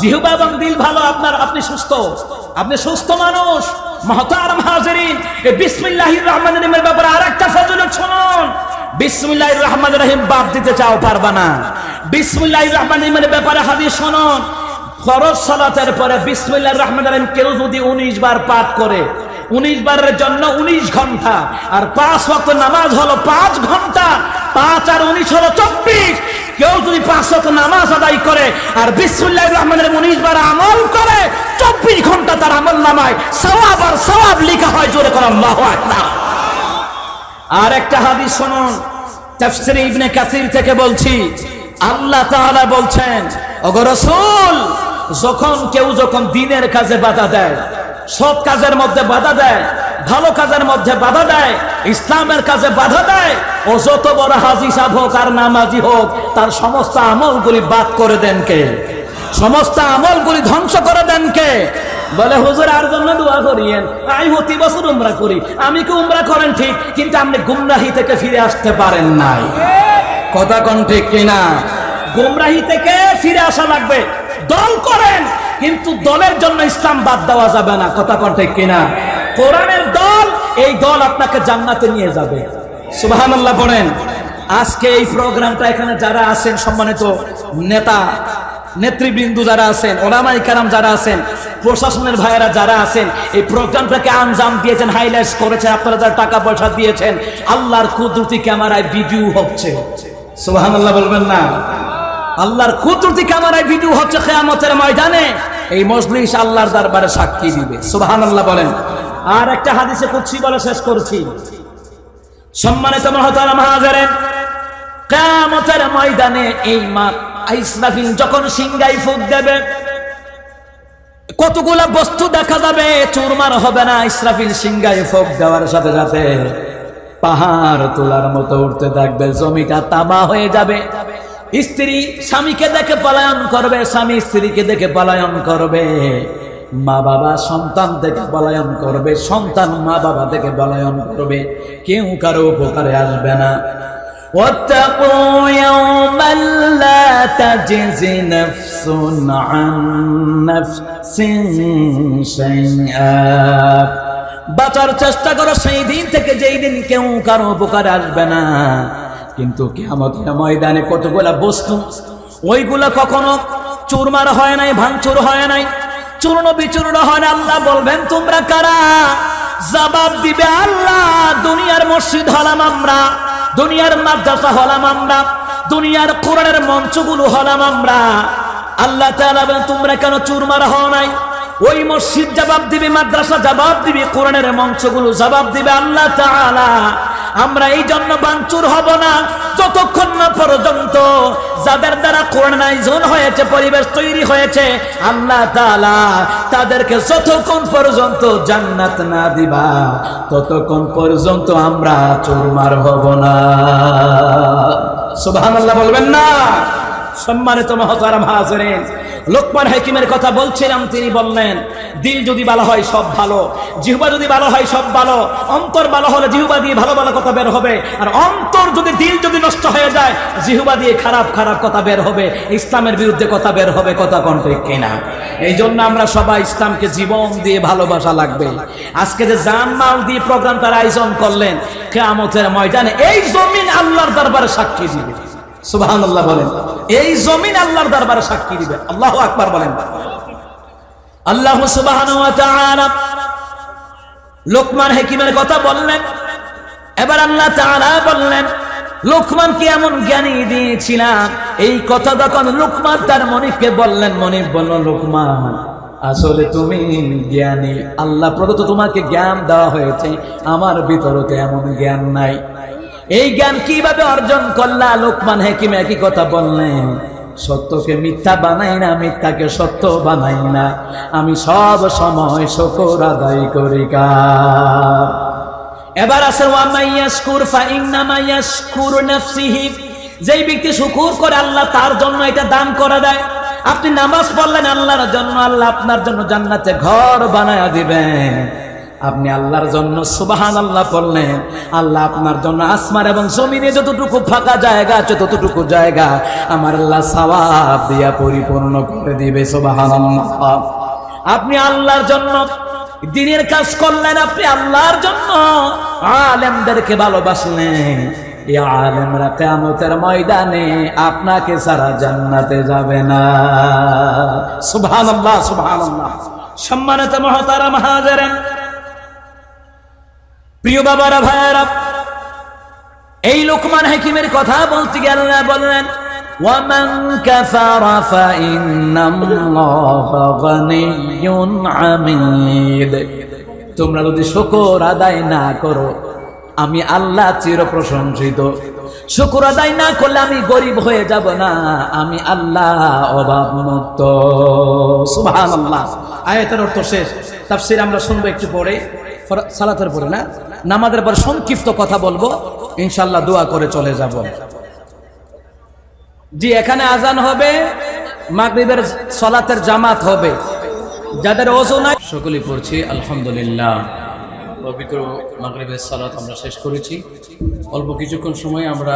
জিহ্বা এবং দিল ভালো, আপনি সুস্থ, আপনি সুস্থ মানুষ। মুহতারাম হাজিরিন, এই বিসমিল্লাহির রহমানির রহিমের ব্যাপারে আরেকটা ফজিলত শুনুন। বিসমিল্লাহির রহমানির রহিম বাদ দিতে চাও, পারবা না। বিসমিল্লাহির রহমানির রহিমের ব্যাপারে হাদিস শুনুন। ফরজ সালাতের পরে বিসমিল্লাহির রহমানির রহিম কেউ যদি 19 বার পাঠ করে, 19 বারের জন্য 19 ঘন্টা, আর 5 ওয়াক্ত নামাজ হলো 5 ঘন্টা, 5 আর 19 হলো 24। কেউ যদি 5 ওয়াক্ত নামাজ আদায় করে আর বিসমিল্লাহির রহমানির রহিম 19 বার আমল করে, 24 ঘন্টা তার আমলনামায় সওয়াব আর সওয়াব লেখা হয়। জোরে করে আল্লাহু আকবার। আর একটা হাদিস শুনুন, তাফসীরে ইবনে কাসির থেকে বলছি। আল্লাহ তাআলা বলছেন, ওগো রাসূল, যখন দিনের কাজে বাধা দেয়, সৎ কাজের মধ্যে বাধা দেয়, ভালো কাজের মধ্যে বাধা দেয়, ইসলামের কাজে বাধা দেয়, ও যত বড় হাজী সাহেব হোক আর নামাজি হোক, তার সমস্ত আমলগুলি বাদ করে দেন কে? সমস্ত আমলগুলি ধ্বংস করে দেন কে? বলে হুজুর আর জন্য দোয়া করিয়েন, আমি প্রতি বছর উমরা করি। আমি কি উমরা করেন ঠিক, কিন্তু আপনি গুমরাহি থেকে ফিরে আসতে পারেন নাই। কথা কোন ঠিক কিনা? গুমরাহি থেকে ফিরে আসা লাগবে। দল করেন, কিন্তু দলের জন্য ইসলাম বাদ দেওয়া যাবে না। কথা কোন ঠিক কিনা? কোরআনের দল, এই দল আপনাকে জান্নাতে নিয়ে যাবে। সুবহানাল্লাহ পড়েন। আজকে এই প্রোগ্রামটা এখানে যারা আছেন, সম্মানিত নেতা নেতৃবৃন্দ যারা আছেন, ওলামায়ে কেরাম যারা আছেন, প্রশাসনের ভাইয়েরা যারা আছেন, এই প্রোগ্রামটাকে আঞ্জাম দিয়েছেন, হাইলাইট করেছেন, আপনারা যারা টাকা পয়সা দিয়েছেন, আল্লাহর কুদরতি ক্যামেরায় ভিডিও হচ্ছে। সুবহানাল্লাহ বলবেন না? আল্লাহর কুদরতি ক্যামেরায় ভিডিও হচ্ছে কিয়ামতের ময়দানে। এই মজলিস আল্লাহর দরবারে সাক্ষী দিবে। সুবহানাল্লাহ বলেন। আর একটা হাদিসে কুদসি বলে শেষ করছি। সম্মানিত মুহতারাম হাজিরিন, কিয়ামতের ময়দানে এই ইসরাফিল যখন সিংহায় ফুঁক দেবে, কতগুলা বস্তু দেখা যাবে, চুরমার হবে না। ইসরাফিল সিংহায় ফুঁক দেওয়ার সাথে সাথে পাহাড় তোলার মতো উঠতে থাকবে, জমিটা তামা হয়ে যাবে। স্ত্রী স্বামীকে দেখে পলায়ন করবে, স্বামী স্ত্রীকে দেখে পলায়ন করবে, মা বাবা সন্তান থেকে পলায়ন করবে, সন্তান মা বাবা থেকে পলায়ন করবে, কেউ কারো উপকারে আসবে না। واتقوا يوما لا تجزي نفس عن نفس شيئا। বাঁচার চেষ্টা করো সেই দিন থেকে, যেই দিন কেউ কারো উপকারে আসবে না। কিন্তু কিয়ামতের ময়দানে কতগুলা বস্তু, ওইগুলা কখনো চুরমার হয় নাই, ভাঙচুর হয় নাই, চূর্ণ বিচূর্ণ হয় না। আল্লাহ বলবেন তোমরা কারা? জবাব দিবে আল্লাহ, দুনিয়ার মসজিদ হলাম আমরা, দুনিয়ার মাদ্রাসা হলাম আমরা, দুনিয়ার কোরআনের মঞ্চগুলো হলাম আমরা। আল্লাহ তাআলা বলেন তোমরা কেন চুরমার হও নাই? ওই মসজিদ জবাব দিবে, মাদ্রাসা জবাব দিবে, কোরআনের মঞ্চগুলো জবাব দিবে আল্লাহ তাআলা। আমরা এই জন্য ভাঙচুর হব না যতক্ষণ না পর্যন্ত যাদের দ্বারা কোরআনাইজেশন হয়েছে, পরিবেশ তৈরি হয়েছে, আল্লাহ তাআলা তাদেরকে যতক্ষণ পর্যন্ত জান্নাত না দিবা ততক্ষণ পর্যন্ত আমরা চুরমার হব না। সুবহানাল্লাহ বলবেন না? সম্মানিত মুহতারাম হাজিরিন, লোকমান হাকিমের কথা বলছিলাম। তিনি বললেন দিল যদি ভালো হয় সব ভালো, জিহ্বা যদি ভালো হয় সব ভালো। অন্তর ভালো হলে জিহ্বা দিয়ে ভালো ভালো কথা বের হবে, আর অন্তর যদি, দিল যদি নষ্ট হয়ে যায়, জিহ্বা দিয়ে খারাপ খারাপ কথা বের হবে, ইসলামের বিরুদ্ধে কথা বের হবে। কথা কোন ঠিক কিনা? এই জন্য আমরা সবাই ইসলামকে জীবন দিয়ে ভালোবাসা লাগবে। আজকে যে জান মাল দিয়ে প্রোগ্রামটার আয়োজন করলেন, কিয়ামতের ময়দানে এই জমিন আল্লাহর দরবারে সাক্ষী দিবে। সুবহানাল্লাহ বলেন। এই জমিন আল্লাহর দরবারে সাক্ষী দিবে। আল্লাহু আকবার বলেন। আল্লাহ সুবহানাহু ওয়া তাআলা লোকমান হাকিমের কথা বললেন। এবার আল্লাহ তাআলা বললেন লোকমান কি এমন জ্ঞানী দিয়েছিলাম। এই কথা যখন লোকমান তার মনিবকে বললেন, মনিব বলল লোকমান আসলে তুমি জ্ঞানী, আল্লাহ প্রদত্ত তোমাকে জ্ঞান দেওয়া হয়েছে, আমার ভিতরে তো এমন জ্ঞান নাই। এই জ্ঞান কিভাবে অর্জন করলা? লোকমান হাকিম একই কথা বললেন, সত্যকে মিথ্যা বানাই না, মিথ্যাকে সত্য বানাই না, আমি সব সময় শুকর আদায় করি। এবার আছে ওয়া মাইয়াশকুর ফাইন্নামা ইয়াশকুরু নাফসিহি, যেই ব্যক্তি শুকর করে আল্লাহ তার জন্য এটা দান করে দেয়। আপনি নামাজ পড়লেন আল্লাহর জন্য, আল্লাহ আপনার জন্য জান্নাতে ঘর বানায়া দিবেন। আপনি আল্লাহর জন্য সুবহানাল্লাহ পড়লেন, আল্লাহ আপনার জন্য আসমান এবং জমিনে যতটুকু ফাঁকা জায়গা আছে ততটুকু জায়গা আমার আল্লাহ সওয়াব দিয়া পরিপূর্ণ করে দিবে। সুবহানাল্লাহ। আপনি আল্লাহর জন্য দ্বীনের কাজ করলেন, আপনি আল্লাহর জন্য আলেমদেরকে ভালোবাসলেন, এই আলেমরা কিয়ামতের ময়দানে আপনাকে ছাড়া জান্নাতে যাবে না। সুবহানাল্লাহ, সুবহানাল্লাহ। সম্মানিত মুহতারাম হাজিরিন, প্রিয় বাবারা, ভাইয়েরা, এই লোকমান হাকিমের কথা বলতে গিয়ে আল্লাহ বললেন ওয়ামান কাফারা ফাইন্নাল্লাহা গানিয়্যুন হামিদ। তোমরা যদি শুকর আদায় না করো, আমি আল্লাহ চির প্রশংসিত। শুকর আদায় না করলে আমি গরিব হয়ে যাব না, আমি আল্লাহ অভাব মুক্ত। সুবহানাল্লাহ। আয়াতের অর্থ শেষ। তাফসীর আমরা শুনবো একটু পরে, সালাতের পরে না, নামাজের পর সংক্ষিপ্ত কথা বলবো, ইনশাআল্লাহ দোয়া করে চলে যাব। জি, এখানে আজান হবে, মাগরিবের সালাতের জামাত হবে। যাদের ওযু নাই সকলেই পড়ছি আলহামদুলিল্লাহ। পবিত্র মাগরিবের সালাত আমরা শেষ করেছি। অল্প কিছুক্ষণ সময় আমরা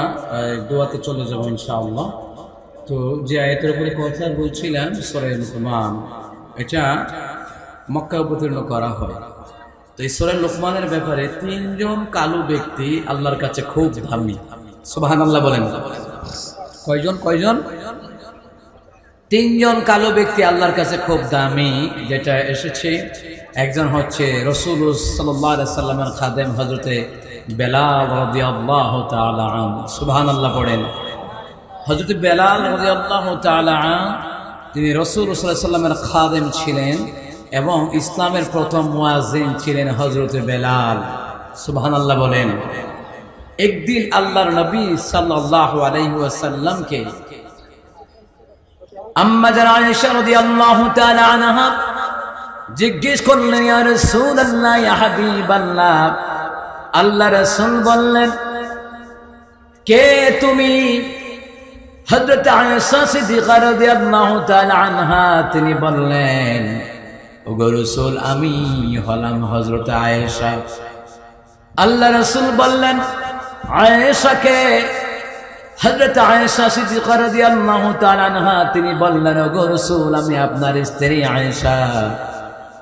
দোয়াতে চলে যাব ইনশাআল্লাহ। তো যে আয়াতের উপরে কথা বলছিলাম সূরা লুকমান, এটা মক্কা অবতীর্ণ করা হয়। তো এই সূরা লুকমানের ব্যাপারে তিনজন কালো ব্যক্তি আল্লাহর কাছে খুব দামি। সুবহানাল্লাহ বলেন। কয়জন? তিনজন কালো ব্যক্তি আল্লাহর কাছে খুব দামি, যেটা এসেছে। একজন হচ্ছে রাসূলুল্লাহ সাল্লাল্লাহু আলাইহি সাল্লামের খাদেম হযরতে বেলাল রাদিয়াল্লাহু তাআলা আনহু। সুবহানাল্লাহ পড়েন। হযরতে বেলাল রাদিয়াল্লাহু তাআলা আনহু তিনি রাসূলুল্লাহ সাল্লাল্লাহু আলাইহি সাল্লামের খাদেম ছিলেন এবং ইসলামের প্রথম মুয়াজ্জিন ছিলেন হযরতে বেলাল। সুবহানাল্লাহ বলেন। একদিন আল্লাহর নবী সাল্লাল্লাহু আলাইহি ওয়াসাল্লামকে আম্মা জান আয়েশা রাদিয়াল্লাহু তাআলা আনহা জিজ্ঞেস করলেন, ইয়া রাসূলুল্লাহ, ইয়া হাবিবাল্লাহ। আল্লাহ রাসূল বললেন, কে তুমি? হযরত আয়েশা সিদ্দিকা রাদিয়াল্লাহু তাআলা আনহা তিনি বললেন, ওগো রাসূল, আমি হলাম হযরত আয়েশা। আল্লাহ রাসূল বললেন, আয়েশাকে? হযরত আয়েশা সিদ্দিকা রাদিয়াল্লাহু তাআলা আনহা তিনি বললেন, ওগো রাসূল, আমি আপনার স্ত্রী আয়েশা।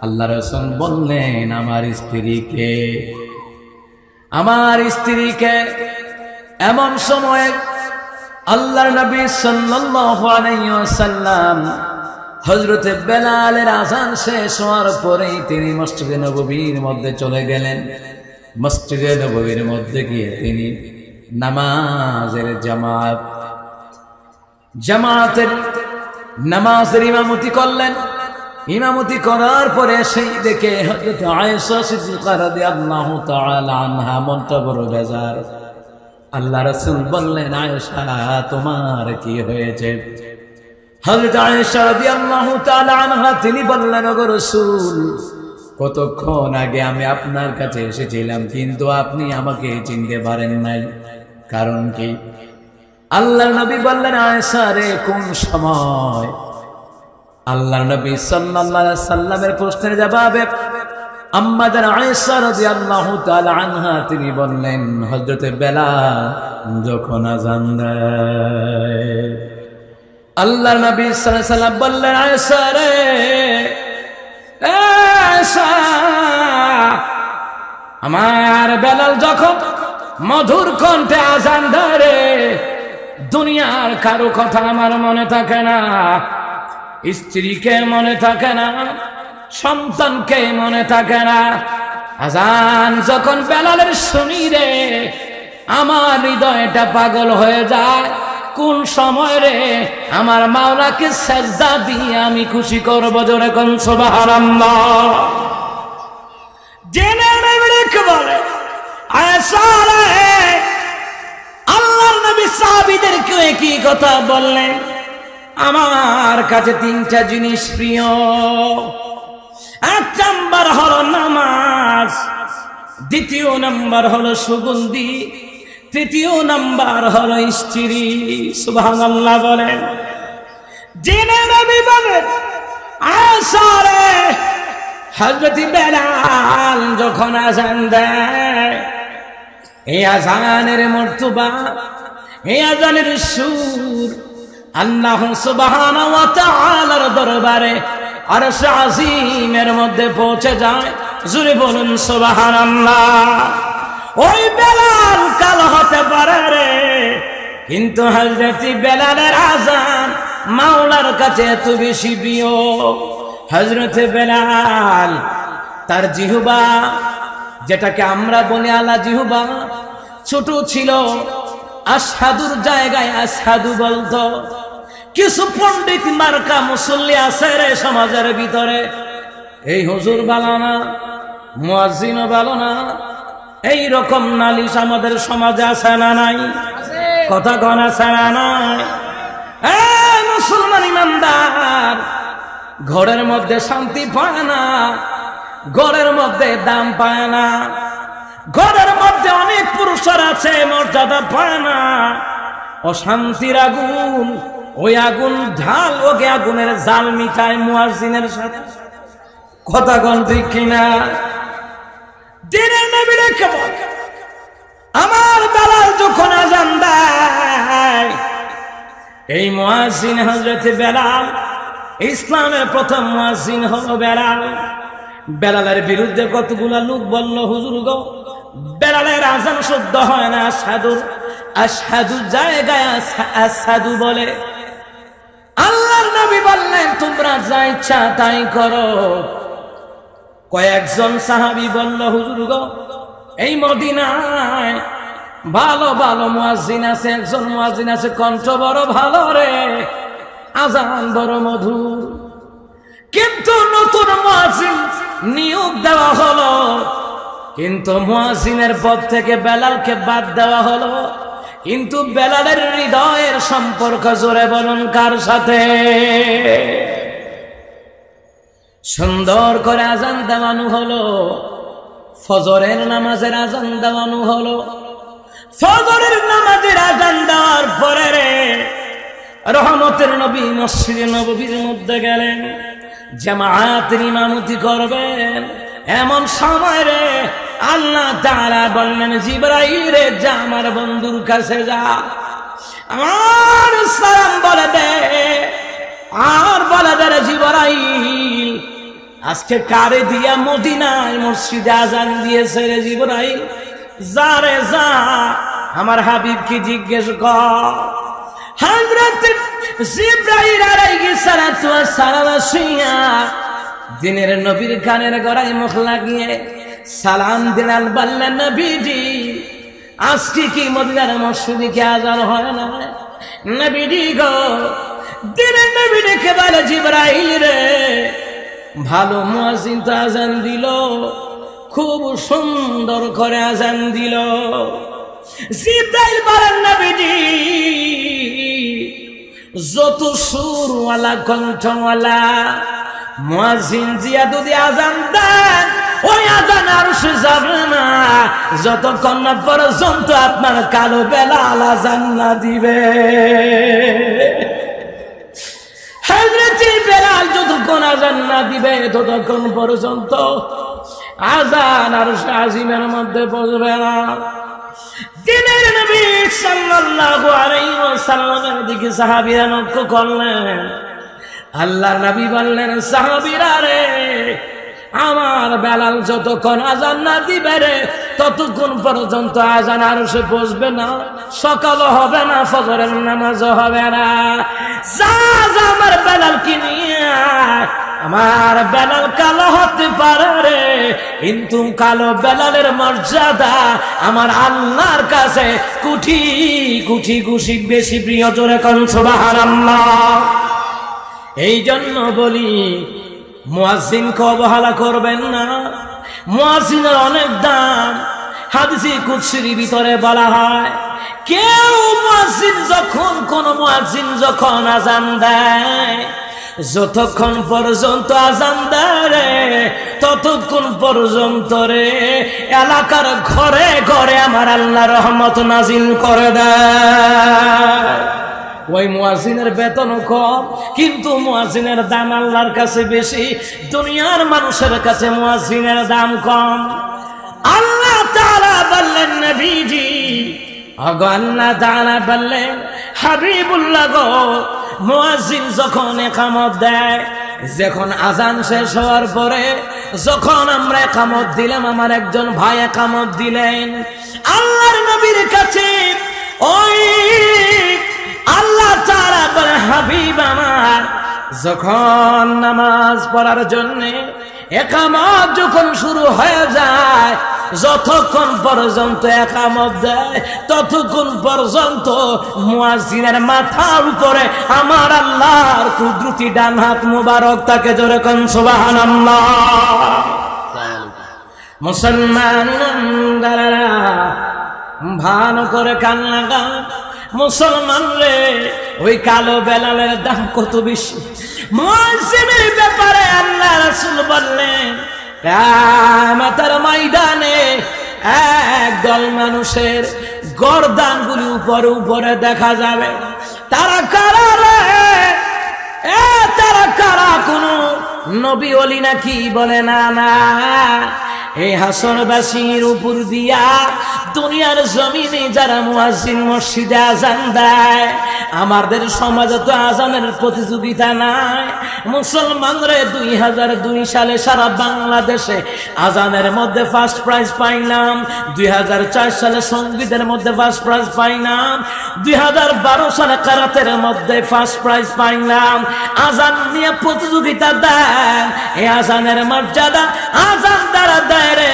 আল্লাহ রাসূল বললেন, আমার স্ত্রীকে? আমার স্ত্রীকে? এমন সময় আল্লাহর নবী সাল্লাল্লাহু আলাইহি ওয়াসাল্লাম হযরত বেলালের আযান শেষ হওয়ার পরেই তিনি মসজিদে নববীর মধ্যে চলে গেলেন। মসজিদে নববীর মধ্যে গিয়ে তিনি নামাজের নামাজের ইমামতি করলেন। ইমামতি করার পরে সেই দেখে হযরত আয়েশা সিদ্দিকা রাদিয়াল্লাহু তাআলা আনহা মনটা বড় বেজার। আল্লাহ রাসূল বললেন, আয়েশা, তোমার কি হয়েছে? হযরত আয়েশা রাদিয়াল্লাহু তাআলা আনহা তিনি বললেন, ওগো রাসূল, কতক্ষণ আগে আমি আপনার কাছে এসেছিলাম, কিন্তু আপনি আমাকে চিনতে পারেন নাই। কারণ কি? আল্লাহর নবী বললেন, আয়েশা রে, কোন সময়? আল্লাহর নবী সাল্লাল্লাহু আলাইহি সাল্লামের প্রশ্নের জবাবে আম্মা জান আয়েশা রাদিয়াল্লাহু তাআলা আনহা তিনি বললেন, হযরত বেলাল যখন আযান দেয়। আল্লাহর নবী সাল্লাল্লাহু আলাইহি সাল্লাম বললেন, আয়েশা রে, আয়েশা, আমার বেলাল যখন মধুর কণ্ঠে আযান দেয়, দুনিয়ার কারো কথা আমার মনে থাকে না, স্ত্রীকে মনে থাকে না, সন্তানকে মনে থাকে না। আযান যখন বেলালের শুনি রে, আমার হৃদয়টা পাগল হয়ে যায়। কোন সময় রে আমার মাওলাকে সাজদা দিয়ে আমি খুশি করব, জোরে কোন সুবহানাল্লাহ। জেনে নেবে বলে, আয়েশা রে, আল্লাহর নবী সাহাবীদেরকে কি কথা বললেন? আমার কাছে তিনটা জিনিস প্রিয়। এক নাম্বার হলো নামাজ, দ্বিতীয় নাম্বার হলো সুগন্ধি, তৃতীয় নাম্বার হলো স্ত্রী। সুবহানাল্লাহ বলেন। জেনে নবী বলেন, আয়েশা রে, হযরত বেলাল যখন আযান দেয়, এই আযানের মর্তবা, এই আযানের সুর আল্লাহ সুবহানাহু ওয়া তাআলার দরবারে আরশ আজিমের মধ্যে পৌঁছে যায়। জোরে বলুন সুবহানাল্লাহ। ওই বেলাল কালো হতে পারে রে, কিন্তু হযরত বেলালের আযান মাওলার কাছে এত বেশি প্রিয়। হযরত বেলাল তার জিহবা, যেটাকে আমরা বলি আলা জিহবা, ছোট ছিল। আশহাদুর জায়গায় আশহাদু বলতো। কিছু পণ্ডিত মার্কা মুসল্লি আছে রে সমাজের ভিতরে, এই হুজুর ভালো না, মুয়াজ্জিনও ভালো না, এই রকম নালিশ আমাদের সমাজে আছে না নাই? কথা গনা ছাড়া নাই। মুসলমান ইমানদার, ঘরের মধ্যে শান্তি পায় না, ঘরের মধ্যে দাম পায় না, ঘরের মধ্যে অনেক পুরুষের আছে মর্যাদা পায় না, অশান্তির আগুন, ওই আগুন ঢাল, ওকে আগুনের জাল মিটায় মুয়াজ্জিনের সাথে। কথা কোন ঠিক কিনা? দিনের নবী রেখে বল, আমার বেলাল যখন আযান দেয়, এই মুয়াজ্জিন হযরত বেলাল, ইসলামের প্রথম মুয়াজ্জিন হলো বেলাল। বেলালের বিরুদ্ধে কতগুলা লোক বলল, হুজুর গো, বেলালের আযান শুদ্ধ হয় না, আশহাদু জায়গায় আশহাদু বলে। আল্লাহর নবী বললেন, তোমরা যা ইচ্ছা তাই করো। কয়েকজন সাহাবী বলল, হুজুর গো, এই মদিনায় ভালো ভালো মুয়াজ্জিন আছে, একজন মুয়াজ্জিন আছে কণ্ঠ বড় ভালো রে, আযান বড় মধুর, কিন্তু নতুন মুয়াজ্জিন নিয়োগ দেওয়া হলো, কিন্তু মুয়াজ্জিনের পদ থেকে বেলালকে বাদ দেওয়া হলো। কিন্তু বেলালের হৃদয়ের সম্পর্ক, জোরে বলুন কার সাথে? সুন্দর করে আযান দেওয়ানো হলো, ফজরের নামাজের আযান দেওয়ানো হলো। ফজরের নামাজের আযান দেওয়ার পরে রে রহমতের নবী মসজিদে নববীর মধ্যে গেলেন, জামাতের ইমামতি করবেন। এমন সময় রে আল্লাহ তাআলা বললেন, জিবরাইল রে, যা আমার বন্ধুর কাছে যা, আমার সালাম বলে দে। আর বলে দে, জিবরাইল আজকে কারে দিয়া মদিনায় মসজিদে আযান দিয়েছে রে জিবরাইল, যা রে যা, আমার হাবিবকে জিজ্ঞেস কর। হযরত জিবরাইল আলাইহিস সালাতু ওয়াস সালাম আসিয়া দিনের নবীর কানের গড়ায় মুখ লাগিয়ে সালাম দিলেন, বললেন, নবীজি আজকে কি মদিনার মসজিদে কি আযান হয় না? নবীজি গো, দিনের নবী ডেকে বলে, জিবরাইল রে, ভালো মুয়াজ্জিন তো আযান দিল, খুব সুন্দর করে আযান দিল। জিবরাইল বলেন, নবীজি যত সুরওয়ালা কণ্ঠওয়ালা মুয়াজ্জিন জিয়া যদি আযান দেন, ওই আযান আরশে যাবে না যতক্ষণ না পর্যন্ত আপনার কালো বেলাল আযান না দিবে। হযরত বেলাল যতক্ষণ আযান না দিবে ততক্ষণ পর্যন্ত আযান আরশে আজিমের মধ্যে পৌঁছবে না। দিনের নবী সাল্লাল্লাহু আলাইহি ওয়াসাল্লামের দিকে সাহাবীরা লক্ষ্য করলেন। আল্লাহর নবী বললেন, সাহাবীরা রে, আমার বেলাল যতক্ষণ আযান না দিবে রে ততক্ষণ পর্যন্ত আযান আরশে পৌঁছবে না, সকালও হবে না, ফজরের নামাজও হবে না। যা যা আমার বেলালকে নিয়ে, আমার বেলাল কালো হতে পারে রে, কিন্তু কালো বেলালের মর্যাদা আমার আল্লাহর কাছে কোটি কোটি গুণে বেশি প্রিয়। জোরে কোন সুবহানাল্লাহ। এই জন্য বলি, মুয়াজ্জিনকে অবহেলা করবেন না, মুয়াজ্জিনের অনেক দাম। হাদিসে কুদসির ভিতরে বলা হয়, কেউ মুয়াজ্জিন যখন, কোন মুয়াজ্জিন যখন আযান দেয়, যতক্ষণ পর্যন্ত আযান দেয় ততক্ষণ পর্যন্ত রে এলাকার ঘরে ঘরে আমার আল্লাহ রহমত নাজিল করে দেয়। ওই মুয়াজ্জিনের বেতন কম, কিন্তু মুয়াজ্জিনের দাম আল্লাহর কাছে বেশি। দুনিয়ার মানুষের কাছে মুয়াজ্জিনের দাম কম। আল্লাহ তাআলা বললেন, নবীজি, আল্লাহ তাআলা বললেন, হাবিবুল্লাহ গো, মুয়াজ্জিন যখন ইকামত দেয়, যখন আযান শেষ হওয়ার পরে যখন আমরা ইকামত দিলাম, আমার একজন ভাই ইকামত দিলেন, আল্লাহর নবীর কাছে ওই আল্লাহ তাআলা বলে, হাবিব আমার, যখন নামাজ পড়ার জন্য ইকামত যখন শুরু হয়ে যায়, যতক্ষণ পর্যন্ত ইকামত দেয় ততক্ষণ পর্যন্ত মুয়াজ্জিনের মাথার উপরে আমার আল্লাহর কুদরতি ডান হাত মুবারক তাকে। জোরে কোন সুবহানাল্লাহ। মুসলমান ভালো করে কান লাগা। মুসলমান রে, ওই কালো বেলালের দাম কত বেশি। মুয়াজ্জিনের ব্যাপারে আল্লাহ রাসূল বললেন, কিয়ামতের ময়দানে একদল মানুষের গর্দানগুলি উপরে উপরে দেখা যাবে। তারা কারা রে? তারা কারা? কোন নবী ওলি নাকি? বলে না না, এই হাসরবাসীর উপর দিয়া দুনিয়ার জমিনে যারা মুয়াজ্জিন মসজিদে আজান দেয়, আমাদের সমাজে তো আজানের প্রতিযোগিতা নাই। মুসলমানরা 2002 সালে সারা বাংলাদেশে আজানের মধ্যে ফার্স্ট প্রাইজ পাইলাম, 2004 সালে সঙ্গীতের মধ্যে ফার্স্ট প্রাইজ পাইলাম, 2012 সালে কারাতের মধ্যে ফার্স্ট প্রাইজ পাইলাম। আজান নিয়ে প্রতিযোগিতা দেয়, এই আজানের মর্যাদা আজান দ্বারা দেয় রে,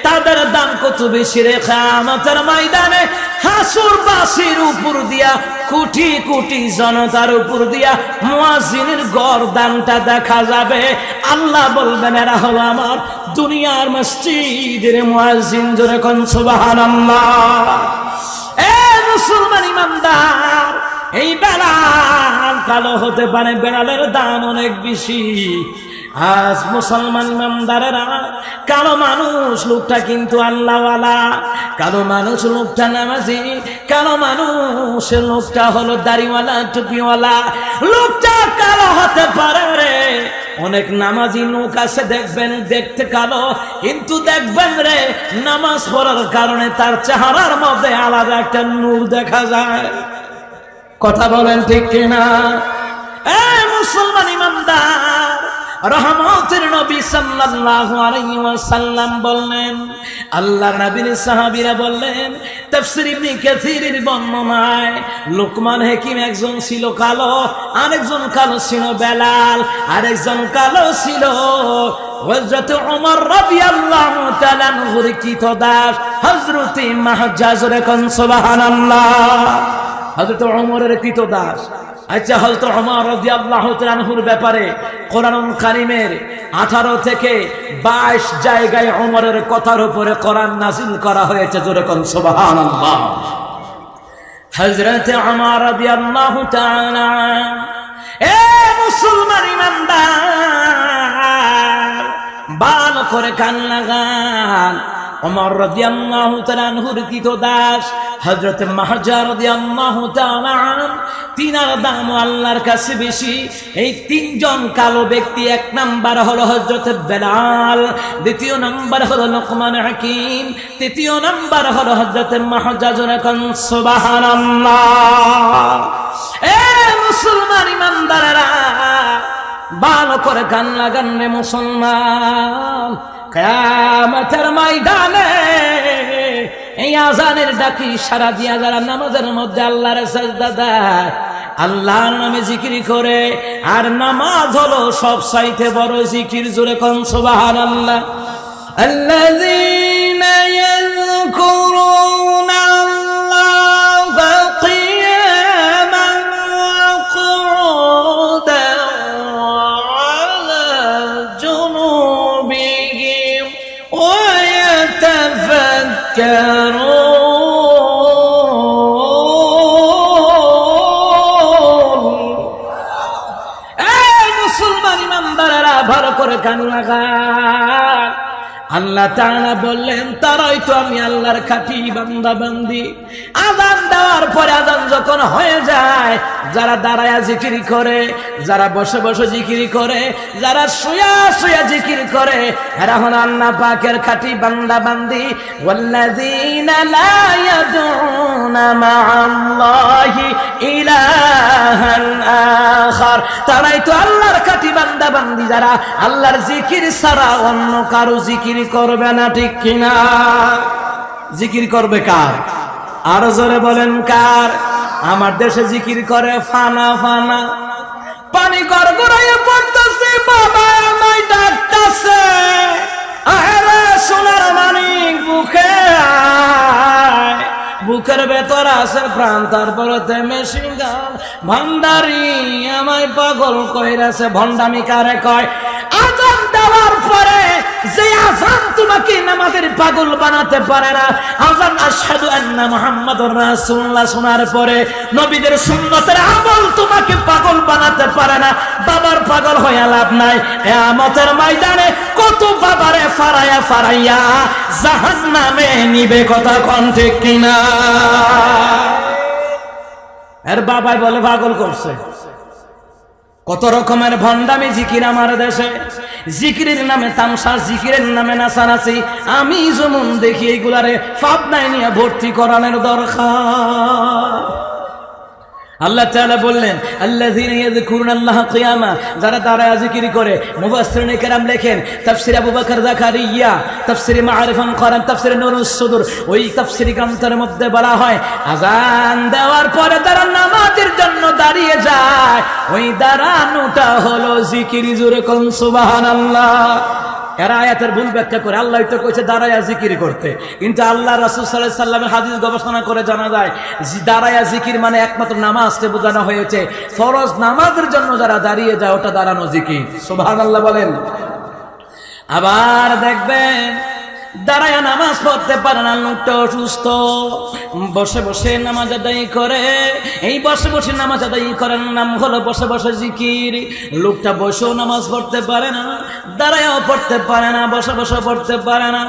তাদের দাম কত বেশি রে। কিয়ামতের ময়দানে হাসরবাসীর উপর দিয়া, কোটি কোটি জনতার উপর দিয়া মুয়াজ্জিনের গর্দানটা দেখা যাবে। আল্লাহ বলবেন, এরা হলো আমার দুনিয়ার মসজিদের মুয়াজ্জিন। জোরে কোন সুবহানাল্লাহ। এ মুসলমান ইমানদার, এই বেলাল কালো হতে পারে, বেলালের দাম অনেক বেশি। আজ মুসলমান ইমানদারেরা, কালো মানুষ লোকটা কিন্তু আল্লাহওয়ালা, কালো মানুষ লোকটা নামাজি, কালো মানুষের লোকটা হলো দাড়িওয়ালা টুপিওয়ালা। লোকটা কালো হতে পারে রে, অনেক নামাজি লোক আছে দেখবেন দেখতে কালো, কিন্তু দেখবেন রে নামাজ পড়ার কারণে তার চেহারার মধ্যে আলাদা একটা নূর দেখা যায়। কথা বলেন ঠিক কিনা? এ মুসলমান ইমানদার, রহমতের নবী সাল্লাল্লাহু আলাইহি ওয়াসাল্লাম বললেন, আল্লাহর নবীর সাহাবীরা বললেন, তাফসীর ইবনে কাসীরের বর্ণনায় লোকমান হাকিম একজন ছিল কালো, আরেকজন কালো ছিল বেলাল, আরেকজন কালো ছিল হযরত ওমর রাদিয়াল্লাহু তাআলা আনহুর কৃতদাস হযরত মাহজাজ। রেখন সুবহানাল্লাহ। হযরত ওমরের কৃতদাস। আচ্ছা, হযরত ওমর রাদিয়াল্লাহু তাআলা আনহুর ব্যাপারে কোরআনুল কারীমের 18 থেকে 22 জায়গায় ওমরের কথার উপরে কোরআন নাযিল করা হয়েছে। জোরে কোন সুবহানাল্লাহ। হযরত ওমর রাদিয়াল্লাহু তাআলা, এ মুসলমান ইমানদার, ভালো করে কান লাগান। ওমর রাদিয়াল্লাহু তাআলা আনহুর কৃতদাস হযরত মাহজা রাদিয়াল্লাহু তাআলা, তিনার দাম আল্লাহর কাছে বেশি। এই তিনজন কালো ব্যক্তি, এক নাম্বার হলো হযরত বেলাল, দ্বিতীয় নাম্বার হলো লোকমান হাকিম, তৃতীয় নাম্বার হলো হযরত মাহজা। যখন সুবহানাল্লাহ। এ মুসলমান ইমানদারেরা, ভালো করে কান লাগান রে মুসলমান। কিয়ামতের ময়দানে এই আজানের ডাকি সারা দিয়া যারা নামাজের মধ্যে আল্লাহর সাজদা দেয়, আল্লাহর নামে জিকির করে, আর নামাজ হলো সবচাইতে বড় জিকির। জোরে কোন সুবহানাল্লাহ। আল্লাযীনা ইয়াযকুরুনা আল্লাহা কিয়ামান ওয়া কুউদান ওয়া আলা জুনুবিহিম ওয়া ইয়াতাফাক্কারুন। ভালো করে কান লাগান। আল্লাহ তাআলা বললেন, তারাই তো আমি আল্লাহর খাঁটি বান্দা বান্দি। আযান দেওয়ার পরে আযান যখন হয়ে যায়, যারা দাঁড়ায়া জিকির করে, যারা বসে বসে জিকির করে, যারা শুয়া শুয়া জিকির করে, এরা হলো আল্লাহ পাকের খাঁটি বান্দা বান্দি। ওয়াল্লাযীনা লা ইয়াদউনা মা'আল্লাহি ইলাহান আখার, তারাই তো আল্লাহর খাঁটি বান্দা বান্দি, যারা আল্লাহর জিকির ছাড়া অন্য কারো জিকির করবে না। ঠিক কিনা? জিকির করবে কার? আরো জোরে বলেন কার? আমার দেশে জিকির করে ফানা ফানা, পানি গড়গড়াইয়ে পড়তেছে, বাবা আমায় ডাকতেছে, আরে সোনার মানিক বুকে আয়। বুকের ভেতর আছে প্রাণ, তারপরে মেশিন গান। ভান্ডারি আমায় পাগল কইরাছে। ভণ্ডামি কারে কয়? আযান দেওয়ার পরে যে আযান তোমাকে নামাজের পাগল বানাতে পারে না, আযান আশহাদু আন্না মুহাম্মাদুর রাসূলুল্লাহ শোনার পরে নবীদের সুন্নতের আমল তোমাকে পাগল বানাতে পারে না, বাবার পাগল হয়ে লাভ নাই। কিয়ামতের ময়দানে কত বাবারে ফারায়া ফারাইয়া জাহান্নামে নিবে, কথা কোন ঠিক কিনা? এর বাবাই বলে পাগল করছে। কত রকমের ভণ্ডামি জিকির আমার দেশে, জিকিরের নামে তামসা, জিকিরের নামে নাচানাচি। আমি যেমন দেখি এইগুলারে ফাবনায় নিয়ে ভর্তি করানোর দরকার। আল্লাহ তাআলা বললেন আল্লাযীনা ইয়াযকুরুনাল্লাহা কিয়ামা, যারা দাঁড়ায় জিকির করে। মুফাসসিরিনে কেরাম লেখেন তাফসীর আবু বকর যাকারিয়া, তাফসীর মাআরিফুল কোরআন, তাফসীর নূরুস সুদূর, ওই তাফসীর গ্রন্থের মধ্যে বলা হয় আযান দেওয়ার পরে তারা নামাজের জন্য দাঁড়িয়ে যায়, ওই দাঁড়ানোটা হলো জিকির। জোরে কোন সুবহানাল্লাহ। এরা আয়াতের ভুল ব্যাখ্যা করে। আল্লাহ তো কইছে দাঁড়ায়া জিকির করতে, কিন্তু আল্লাহ রাসূল সাল্লাল্লাহু আলাইহি সাল্লামের হাদিস গবেষণা করে জানা যায় দাঁড়ায়া জিকির মানে একমাত্র নামাজকে বোঝানো হয়েছে। ফরজ নামাজের জন্য যারা দাঁড়িয়ে যায় ওটা দাঁড়ানো জিকির। সুবহানাল্লাহ বলেন। আবার দেখবেন দাঁড়ায়া নামাজ পড়তে পারে না, লোকটা অসুস্থ, বসে বসে নামাজ আদায় করে। এই বসে বসে নামাজ আদায় করার নাম হলো বসে বসে জিকির। লোকটা বসেও নামাজ পড়তে পারে না, দাঁড়ায়াও পড়তে পারে না, বসে বসে পড়তে পারে না।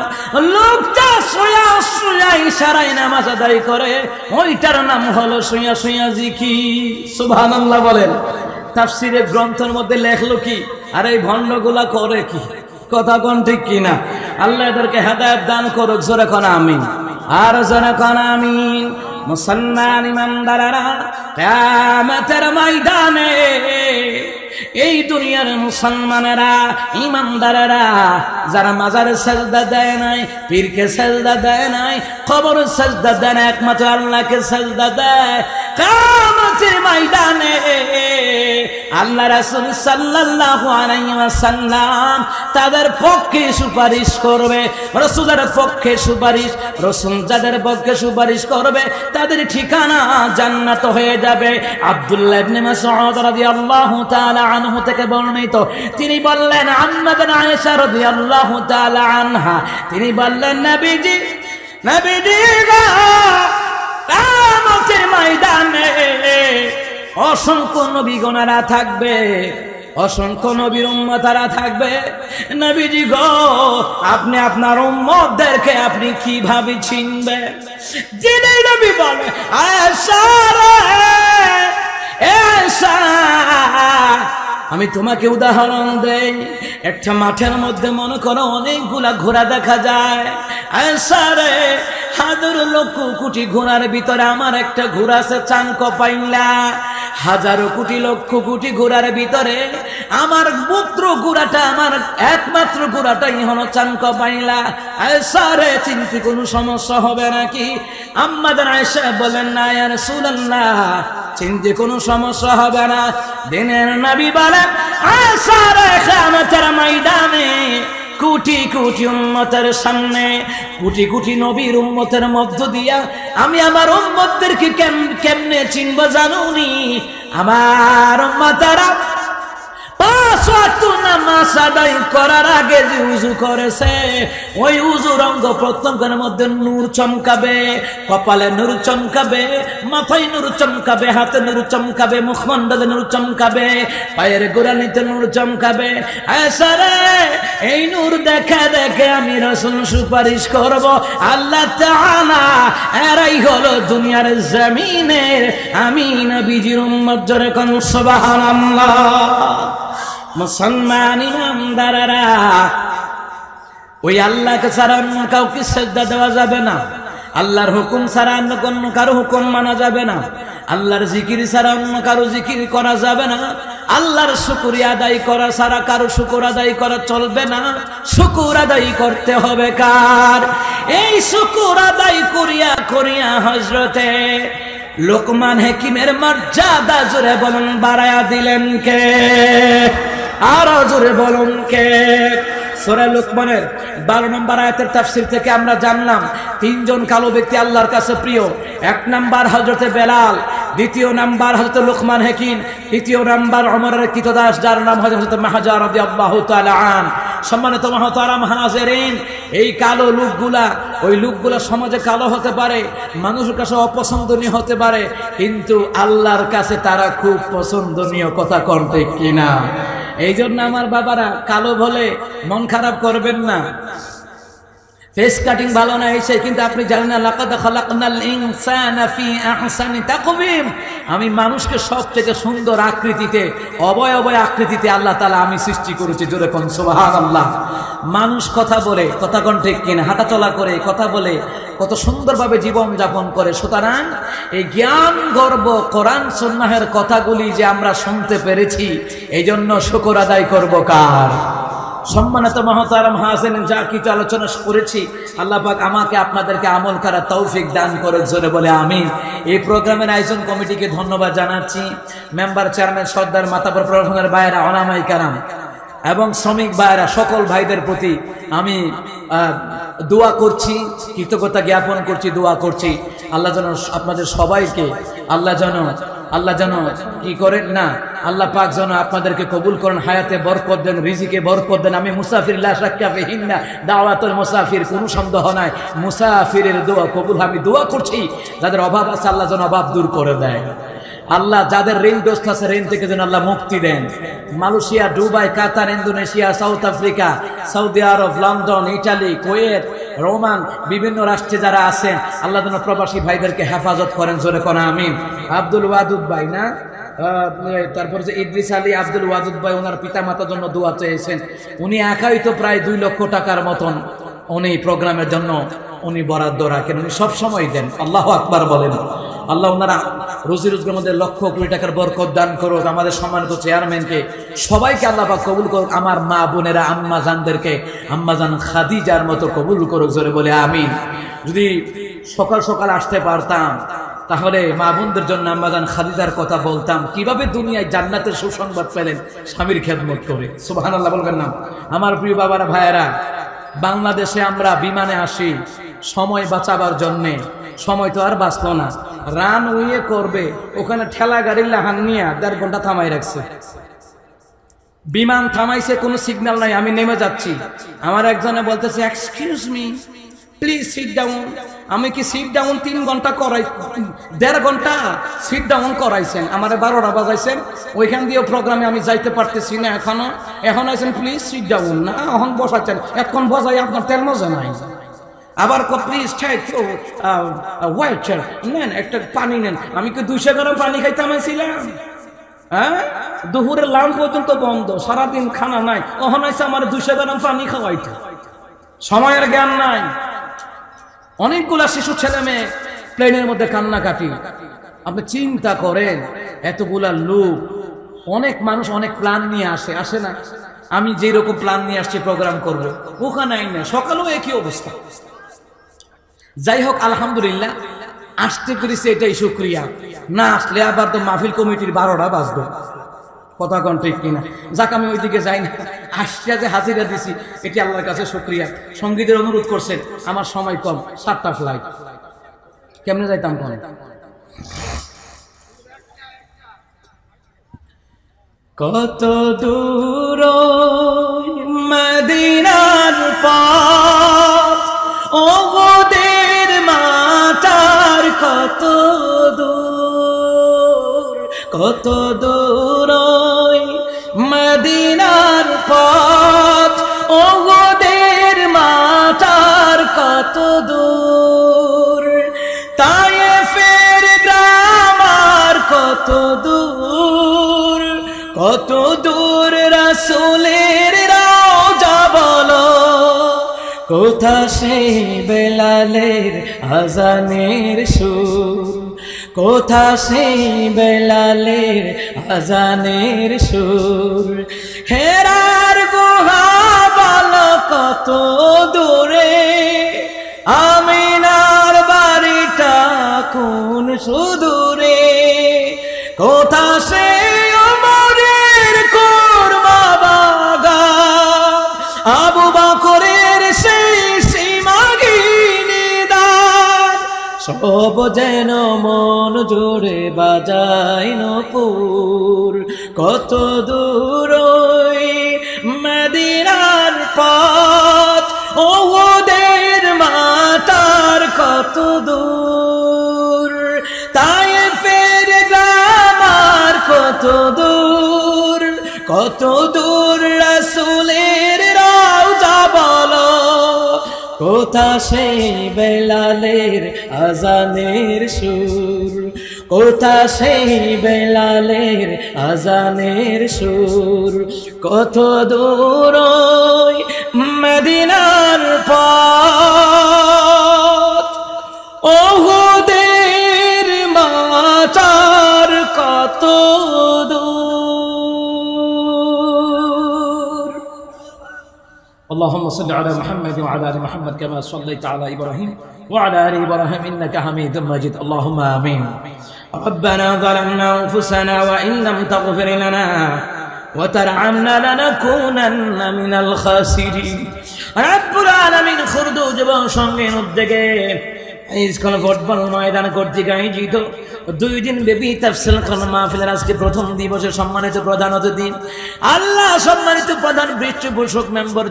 লোকটা শুয়া শুয়া ইশারায় নামাজ আদায় করে, ওইটার নাম হলো শুয়া শুয়া জিকির। সুবহানাল্লাহ বলেন। তাফসীরের গ্রন্থের মধ্যে লেখলো কি, আর এই ভণ্ডগুলা করে কি, কথা কোন ঠিক কিনা? আল্লাহ এদেরকে হেদায়েত দান করুক। জোরে কোন আমিন, আর জোরে কোন আমিন। মুসলমান ইমানদারেরা, কিয়ামতের ময়দানে এই দুনিয়ার মুসলমানেরা, ইমানদারেরা যারা মাজারে সাজদা দেয় নাই, পীরকে সাজদা দেয় নাই, কবরে সাজদা দেয় না, একমাত্র আল্লাহকে সাজদা দেয়, কিয়ামতের ময়দানে আল্লাহ রাসূল সাল্লাল্লাহু আলাইহি ওয়াসাল্লাম তাদের পক্ষে সুপারিশ করবে। রাসূলের পক্ষে সুপারিশ, রাসূল যাদের পক্ষে সুপারিশ করবে তাদের ঠিকানা জান্নাত হয়ে যাবে। আব্দুল্লাহ ইবনে মাসউদ রাদিয়াল্লাহু তাআলা আনহু থেকে বর্ণিত, তিনি বললেন আম্মা বিন আয়েশা রাদিয়াল্লাহু তাআলা আনহা, তিনি বললেন নবীজি কিয়ামতের ময়দানে অসংখ্য নবীগণেরা থাকবে, অসংখ্য নবীর উম্মতেরা থাকবে। নবীজি গো, আপনি আপনার উম্মতদেরকে আপনি কিভাবে চিনবেন? যিনি নবী বলে আয়েশা রে, আয়েশা আমি তোমাকে উদাহরণ দেই। একটা মাঠের মধ্যে মনে করো অনেকগুলা ঘোড়া দেখা যায়। আয়েশা রে, হাজার লক্ষ কোটি ঘোড়ার ভিতরে আমার একটা ঘোড়া আছে চাঙ্ক পাইলা। হাজারো কোটি লক্ষ কোটি ঘোড়ার ভিতরে আমার পুত্র ঘোড়াটা, আমার একমাত্র ঘোড়াটাই হলো চাঙ্ক পাইলা। আয়েশা রে, চিনতে কোনো সমস্যা হবে নাকি? আম্মা জান আয়েশা বলেন না ইয়া রাসূলুল্লাহ, চিনতে কোনো সমস্যা হবে না। দিনের নবী বলেন আয়েশা রে, কিয়ামতের ময়দানে কোটি কোটি উম্মতের সামনে, কোটি কোটি নবীর উম্মতের মধ্য দিয়া আমি আমার উম্মতদেরকে কেমনে চিনব জানুনি? আমার উম্মতেরা 5 ওয়াক্ত নামাজ আদায় করার আগে যে উযু করেছে, ওই উযুর অঙ্গ প্রত্যঙ্গের মধ্যে নূর চমকাবে, কপালে নূর চমকাবে, মাথায় নূর চমকাবে, হাতে নূর চমকাবে, মুখমণ্ডলে নূর চমকাবে, পায়ের গোড়ালিতে নূর চমকাবে। আয়েশা রে, এই নূর দেখে দেখে আমি রাসূল সুপারিশ করব আল্লাহ তাআলা। এরাই হলো দুনিয়ার জমিনের আমি নবীজির উম্মত। জোরে কোন সুবহানাল্লাহ। মুসলমান ইমানদারেরা, ওই আল্লাহকে ছাড়া অন্য কাউকে সিজদা দেওয়া যাবে না, আল্লাহর হুকুম ছাড়া অন্য কোনো কারো হুকুম মানা যাবে না, আল্লাহর জিকির ছাড়া অন্য কারো জিকির করা যাবে না, আল্লাহর শুকরিয়া আদায় করা ছাড়া কারো শুকর আদায় করা চলবে না। শুকর আদায় করতে হবে কার? এই শুকর আদায় করিয়া করিয়া হযরতে লোকমান হাকিমের মর্যাদা জোরে বলুন বাড়ায়া দিলেন কে? আরো জোরে বলুন কে? সূরা লোকমানের 12 নম্বর আয়াতের তাফসীর থেকে আমরা জানলাম 3 জন কালো ব্যক্তি আল্লাহর কাছে প্রিয়। 1 নাম্বার হযরতে বেলাল, 2য় নাম্বার হযরত লোকমান হাকিম, 3য় নাম্বার ওমরের কৃতদাস যার নাম হযরত মাহজা রাদিয়াল্লাহু তাআলা আন। সম্মানিত মহতারাম হাজিরিন, এই কালো লোকগুলা, ওই লোকগুলা সমাজে কালো হতে পারে, মানুষের কাছে অপছন্দনীয় হতে পারে, কিন্তু আল্লাহর কাছে তারা খুব পছন্দনীয়। কথা কোন ঠিক কিনা? এই জন্য আমার বাবারা, কালো বলে মন খারাপ করবেন না। ফেস কাটিং ভালো না এসে, কিন্তু আপনি জানেন না, লাকাদ খালাকনাল ইনসানা ফি আহসানি তাকওয়িম, আমি মানুষকে সবথেকে সুন্দর আকৃতিতে, অবয়ব আকৃতিতে আল্লাহ তাআলা আমি সৃষ্টি করেছি। জোরে কোন সুবহানাল্লাহ। মানুষ কথা বলে, কথা কোন ঠিক কিনা, হাঁটাচলা করে, কথা বলে, কত সুন্দরভাবে জীবন যাপন করে। সুতরাং এই জ্ঞান গর্ব কোরআন সুন্নাহের কথাগুলি যে আমরা শুনতে পেরেছি, এই জন্য শুকর আদায় করব কার? সম্মানিত মহতারাম হাজিরিন, যা কিছু আলোচনা করেছি, আল্লাহ পাক আমাকে আপনাদেরকে আমল করার তৌফিক দান করে। জোরে বলে আমিন। এই প্রোগ্রামের আয়োজন কমিটিকে ধন্যবাদ জানাচ্ছি। মেম্বার, চেয়ারম্যান, সর্দার, মাতাবর, প্রশাসনের ভাইয়েরা, ওলামায়ে কেরাম এবং শ্রমিক ভাইয়েরা, সকল ভাইদের প্রতি আমি দোয়া করছি, কৃতজ্ঞতা জ্ঞাপন করছি, দোয়া করছি। আল্লাহ যেন আপনাদের সবাইকে, আল্লাহ যেন কি করেন না, আল্লাহ পাক যেন আপনাদেরকে কবুল করেন, হায়াতে বরকত দেন, রিজিকে বরকত দেন। আমি মুসাফির, লা শাক্কা ফিহিন্না দাওয়াতুল মুসাফির, কোনো সন্দেহ নাই, মুসাফিরের দোয়া কবুল। আমি দোয়া করছি যাদের অভাব আছে, আল্লাহ যেন অভাব দূর করে দেয়। আল্লাহ যাদের ঋণগ্রস্ত আছে, ঋণ থেকে যেন আল্লাহ মুক্তি দেন। মালয়েশিয়া, দুবাই, কাতার, ইন্দোনেশিয়া, সাউথ আফ্রিকা, সৌদি আরব, লন্ডন, ইটালি, কুয়েত, রোমান, বিভিন্ন রাষ্ট্রে যারা আছেন, আল্লাহ যেন প্রবাসী ভাইদেরকে হেফাজত করেন। জোরে কোন আমিন। আব্দুল ওয়াদুদ ভাই না, তারপর যে ইদ্রিস আলী আব্দুল ওয়াদুদ ভাই, ওনার পিতা মাতার জন্য দোয়া চেয়েছেন। উনি একাই তো প্রায় 2 লক্ষ টাকার মতন উনি প্রোগ্রামের জন্য উনি বরাদ্দ রাখেন, উনি সবসময় দেন। আল্লাহু আকবার বলেন। আল্লাহ ওনারা রুজি রোজগারের মধ্যে লক্ষ কোটি টাকার বরকত দান করুক। আমাদের সম্মানিত চেয়ারম্যানকে, সবাইকে আল্লাহ পাক কবুল করুক। আমার মা বোনেরা, আম্মা জানদেরকে আম্মা জান খাদিজার মতো কবুল করুক। জোরে বলে আমিন। যদি সকাল সকাল আসতে পারতাম, তাহলে মা বোনদের জন্য আম্মা জান খাদিজার কথা বলতাম, কিভাবে দুনিয়ায় জান্নাতের সুসংবাদ পেলেন স্বামীর খেদমত করে। সুবহানাল্লাহ বলবেন না? আমার প্রিয় বাবারা, ভাইয়েরা, বাংলাদেশে আমরা বিমানে আসি সময় বাঁচাবার জন্যে। সময় তো আর বাঁচলো না, রানওয়ে করবে, ওখানে ঠেলা গাড়ির লাহান নিয়ে 1.5 ঘন্টা থামাই রাখছে। বিমান থামাইছে, কোনো সিগন্যাল নাই, আমি নেমে যাচ্ছি। আমার একজনে বলতেছে, excuse me, please sit down. আমি কি সিট ডাউন 3 ঘন্টা করাই, 1.5 ঘন্টা সিট ডাউন করাইছেন, আমার 12টা বাজাইছেন, ওইখান দিয়ে প্রোগ্রামে আমি যাইতে পারতেছি না এখন আছেন প্লিজ সিট ডাউন। না, এখন বসাচ্ছেন, এখন বসাই আপনার তেল মজা নাই। আবার প্লিজ ওয়েট নেন, একটা পানি নেন। আমি কি 200 গ্রাম পানি খাইতে আমাইছিলাম? হ্যাঁ, দুপুরের লাঞ্চ পর্যন্ত বন্ধ, সারাদিন খানা নাই, তখন আছে আমার 200 গ্রাম পানি খাওয়াইতে। সময়ের জ্ঞান নাই। অনেকগুলা শিশু ছেলে মেয়ে প্লেনের মধ্যে কান্নাকাটি। আপনি চিন্তা করেন, এতগুলা লোক, অনেক মানুষ অনেক প্ল্যান নিয়ে আসে না? আমি যেরকম প্ল্যান নিয়ে আসছি প্রোগ্রাম করব, ওখানে না, সকালেও একই অবস্থা। যাই হোক, আলহামদুলিল্লাহ আসতে পেরেছি, এটাই শুকরিয়া। না আসলে আবার তো মাহফিল কমিটির 12টা বাজবে। কথা কোন ঠিক কিনা? যাক, আমি ওইদিকে যাই না, আসিয়া যে হাজিরা দিছি, এটি আল্লাহর কাছে শুকরিয়া। সঙ্গীদের অনুরোধ করছেন, আমার সময় কম, 7টা ফ্লাইট, কেমনে যাইতাম কোন? কত দূর মদিনার পথ, ওদের মাতার কত দূর, কত দূর মদিনার পথ, ওদের মাতার কত দূর, তায়েফের গ্রাম আর কত দূর, কত দূর রাসূলের রওজা বলো, কোথা সেই বেলালের আজানের সুর, কোথা সেই বেলালের আজানের সুর, হেরার গুহা বলো কত দূরে, আমিনার বাড়িটা কোন সুদূরে, কোথা সেই ওমরের কুরমা বাগান, আবু বকরের সেই সীমাহীন দান, সব যেন মন জোরে বাজায় নূপুর, কত দূর মদিনার কত দূর রাসূলের রওজা বলো, কোথা সেই বেলালের আজানের সুর, কোথা সেই বেলালের আজানের সুর। কত দূর ওই মদিনার পথ, ওহুদের মাচার কত দূর। اللهم صل على محمد وعلى ال محمد كما صليت على ابراهيم وعلى ال ابراهيم انك حميد مجيد اللهم امين ربنا ظلمنا انفسنا وان لم تغفر لنا وترحمنا لنكونن من الخاسرين رب العالمين খুরদুজ এবং সঙ্গে উদ্যোগে স্কুল ফুটবল ময়দান কর্তৃক আয়োজিত 2 দিন ব্যাপী তাফসীর কোরআন মাহফিলের আজকে প্রথম দিবসে সম্মানিত প্রধান অতিথি, আল্লাহ সম্মানিত প্রধান পৃষ্ঠপোষক মেম্বার